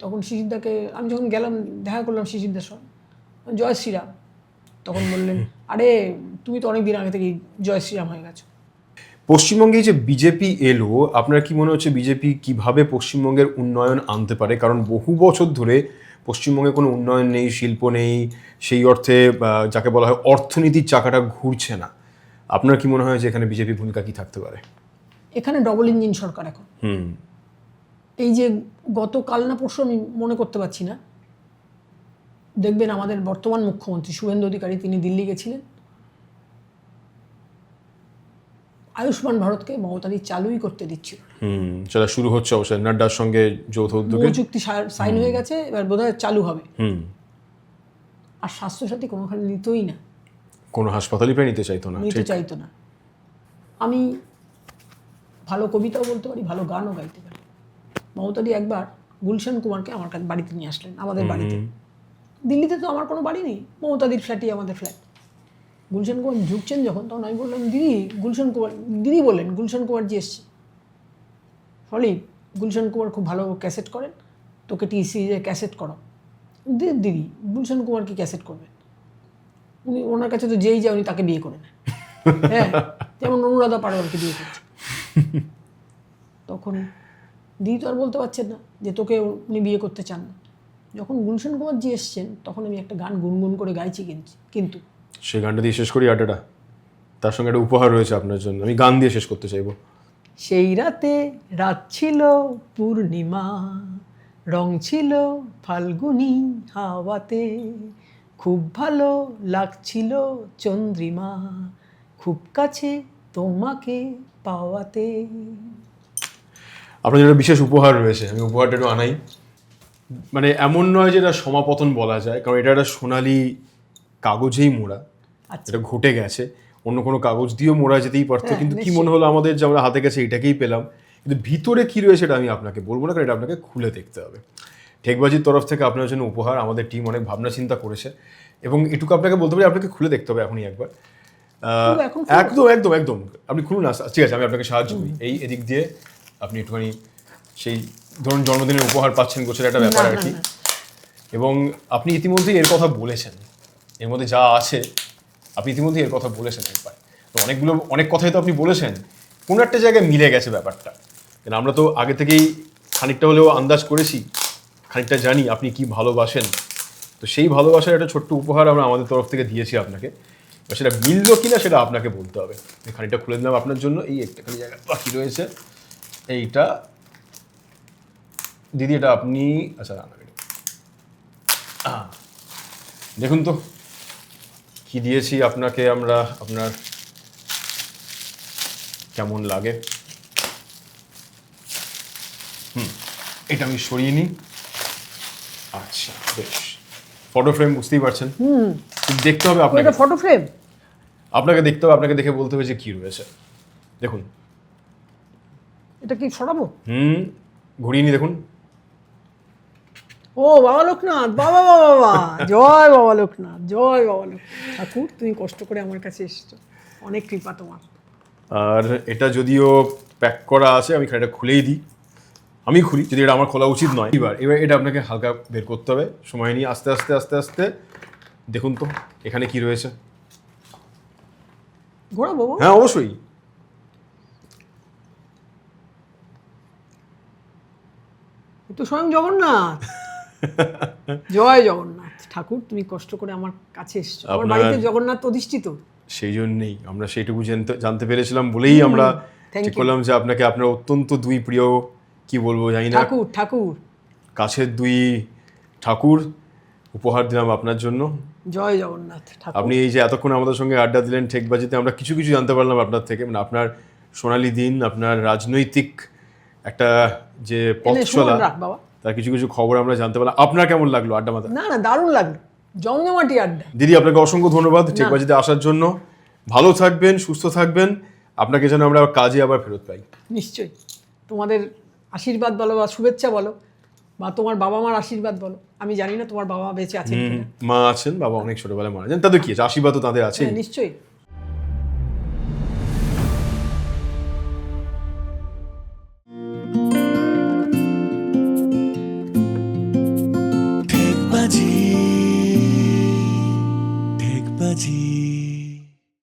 তখন শিশিরদাকে আমি যখন গেলাম দেখা করলাম শিশিরদার সঙ্গে, জয় শ্রীরাম, তখন বললেন আরে তুমি তো অনেক দিন আগে থেকেই জয় শ্রীরাম হয়ে গেছো। পশ্চিমবঙ্গে যে বিজেপি এলো, আপনার কি মনে হচ্ছে বিজেপি কিভাবে পশ্চিমবঙ্গের উন্নয়ন আনতে পারে? কারণ বহু বছর ধরে পশ্চিমবঙ্গে কোনো উন্নয়ন নেই, শিল্প নেই, সেই অর্থে যাকে বলা হয় অর্থনীতির চাকাটা ঘুরছে না। আপনার কি মনে হয় যে এখানে বিজেপির ভূমিকা কি থাকতে পারে? এখানে ডবল ইঞ্জিন সরকার এখন। এই যে গতকাল না পরশু, আমি মনে করতে পারছি না, দেখবেন আমাদের বর্তমান মুখ্যমন্ত্রী শুভেন্দু অধিকারী তিনি দিল্লি গেছিলেন, আয়ুষ্মান ভারতকে মমতাদি চালুই করতে দিচ্ছিল। সেটা শুরু হচ্ছে অবশ্যই নাড্ডার সঙ্গে যৌথ উদ্যোগে চুক্তি সাইন হয়ে গেছে, এবার বোধহয় চালু হবে। আর স্বাস্থ্যসাথী কোনোখানে নিতই না, কোনো হাসপাতালই প্রায় নিতে চাইতো না। আমি ভালো কবিতাও বলতে পারি, ভালো গানও গাইতে পারি। মমতাদি একবার গুলশান কুমারকে আমার কাছে বাড়িতে নিয়ে আসলেন, আমাদের বাড়িতে। দিল্লিতে তো আমার কোনো বাড়ি নেই, মমতাদির ফ্ল্যাটই আমাদের ফ্ল্যাট। গুলশান কুমার ঢুকছেন যখন, তখন আমি বললাম দিদি বললেন গুলশান কুমারজি এসছে। ফলে গুলশান কুমার খুব ভালো ক্যাসেট করেন, তোকে টি সিরিজের ক্যাসেট করো। দিদি গুলশান কুমার কি ক্যাসেট করবেন? উনি ওনার কাছে তো যেই যায় উনি তাকে বিয়ে করে নেন। হ্যাঁ, যেমন অনুরাধা পাড়োয়ারকে বিয়ে করছে। তখন দিদি তো আর বলতে পারছেন না যে তোকে উনি বিয়ে করতে চান না। যখন গুলশান কুমারজি এসছেন তখন আমি একটা গান গুনগুন করে গাইছি, কিন্তু সেই গানটা দিয়ে শেষ করি আড্ডাটা। তার সঙ্গে একটা উপহার রয়েছে আপনার জন্য, আমি গান দিয়ে শেষ করতে চাইবো। সেই রাতে রাত ছিল পূর্ণিমা, রং ছিল ফাল্গুনি হাওয়াতে, খুব ভালো লাগছিল চন্দ্রিমা, খুব কাছে তোমাকে পাওয়াতে। আপনার একটা বিশেষ উপহার রয়েছে, আমি উপহারটা একটু আনাই। মানে এমন নয় যে এটা সমাপতন বলা যায়, কারণ এটা একটা সোনালি কাগজেই মোড়া। এটা ঘটে গেছে, অন্য কোনো কাগজ দিয়েও মোড়া যেতেই পারতো, কিন্তু কি মনে হলো আমাদের যে আমরা হাতে গেছে এটাকেই পেলাম। কিন্তু ভিতরে কি রয়েছে এটা আমি আপনাকে বলবো না, কারণ এটা আপনাকে খুলে দেখতে হবে। ঠেকবাজির তরফ থেকে আপনার জন্য উপহার, আমাদের টিম অনেক ভাবনা চিন্তা করেছে, এবং এটুকু আপনাকে বলতে পারি আপনাকে খুলে দেখতে হবে এখনই একবার। একদম একদম একদম আপনি খুলুন না। ঠিক আছে, আমি আপনাকে সাহায্য করি। এই এদিক দিয়ে আপনি একটুখানি সেই ধরুন জন্মদিনের উপহার পাচ্ছেন গোছের একটা ব্যাপার আর কি। এবং আপনি ইতিমধ্যেই এর কথা বলেছেন, এর মধ্যে যা আছে আপনি ইতিমধ্যেই এর কথা বলেছেন একবার। তো অনেক কথাই তো আপনি বলেছেন, কোনো একটা জায়গায় মিলে গেছে ব্যাপারটা। কারণ আমরা তো আগে থেকেই খানিকটা হলেও আন্দাজ করেছি, খানিকটা জানি আপনি কি ভালোবাসেন। তো সেই ভালোবাসার একটা ছোট্ট উপহার আমরা আমাদের তরফ থেকে দিয়েছি আপনাকে। সেটা মিললো কিনা সেটা আপনাকে বলতে হবে। খানিকটা খুলে দিলাম আপনার জন্য। এই একটাখানি জায়গা বাকি রয়েছে, এইটা দিদি, এটা আপনি আচ্ছা দেখুন তো কি দিয়েছি আপনাকে আমরা, আপনার কেমন লাগে। এটা আমি সরিয়ে নিই। আচ্ছা বেশ, ফটো ফ্রেম বুঝতেই পারছেন, দেখতে হবে আপনাকে। ফটো ফ্রেম আপনাকে দেখতে হবে, আপনাকে দেখে বলতে হবে যে কি রয়েছে। দেখুন এটা কি সরাবো? ঘুরিয়ে নি, দেখুন। ও বাবা লোকনাথ, বাবা বাবা বাবা, জয় বাবা লোকনাথ, জয় বাবা লোকনাথ। ঠাকুর তুমি কষ্ট করে আমার কাছে এসেছো, অনেক কৃপা তোমার। আর এটা যদিও প্যাক করা আছে, আমি এটা খুলেই দিই। আমি খুলি, যদি এটা আমার খোলা উচিত নয়। এবার এটা আপনাকে হালকা বের করতে হবে, সময় নিয়ে আস্তে আস্তে আস্তে আস্তে। দেখুন তো এখানে কি রয়েছে। ঘোরাবো? হ্যাঁ অবশ্যই। তো স্বয়ং জগন্নাথ। জয় জগন্নাথ। ঠাকুর তুমি কষ্ট করে আমার কাছে এসেছো, আমার বাড়িতে জগন্নাথ অধিষ্ঠিত। সেই জন্যই আমরা সেইটুকু জানতে পেরেছিলাম বলেই আমরা ঠিক করলাম যে আপনাকে আপনার অত্যন্ত দুই প্রিয়, কি বলবো জানি না, ঠাকুর কাছের দুই ঠাকুর উপহার দিলাম আপনার জন্য। জয় জগন্নাথ। আপনি এই যে এতক্ষণ আমাদের সঙ্গে আড্ডা দিলেন ঠেকবাজিতে, আমরা কিছু কিছু জানতে পারলাম আপনার থেকে, মানে আপনার সোনালী দিন, আপনার রাজনৈতিক একটা যে পথ চলা, তার কিছু কিছু খবর আমরা জানতে পারলাম। আপনার কেমন লাগলো আড্ডা মাথা? না দারুণ লাগলো, জমজমাটি আড্ডা। দিদি আপনাকে অসংখ্য ধন্যবাদ ঠেকবাজিতে আসার জন্য। ভালো থাকবেন, সুস্থ থাকবেন, আপনাকে যেন আমরা কাজে আবার ফেরত পাই। নিশ্চয়ই, তোমাদের আশীর্বাদ বলো বা শুভেচ্ছা বলো, বা তোমার বাবা মার আশীর্বাদ বলো। আমি জানি না তোমার বাবা মা বেঁচে আছেন কিনা। মা আছেন, বাবা অনেক ছোটবেলায় মারা যান, তাদের কি আছে, আশীর্বাদ তো তাদের আছে। নিশ্চয়ই।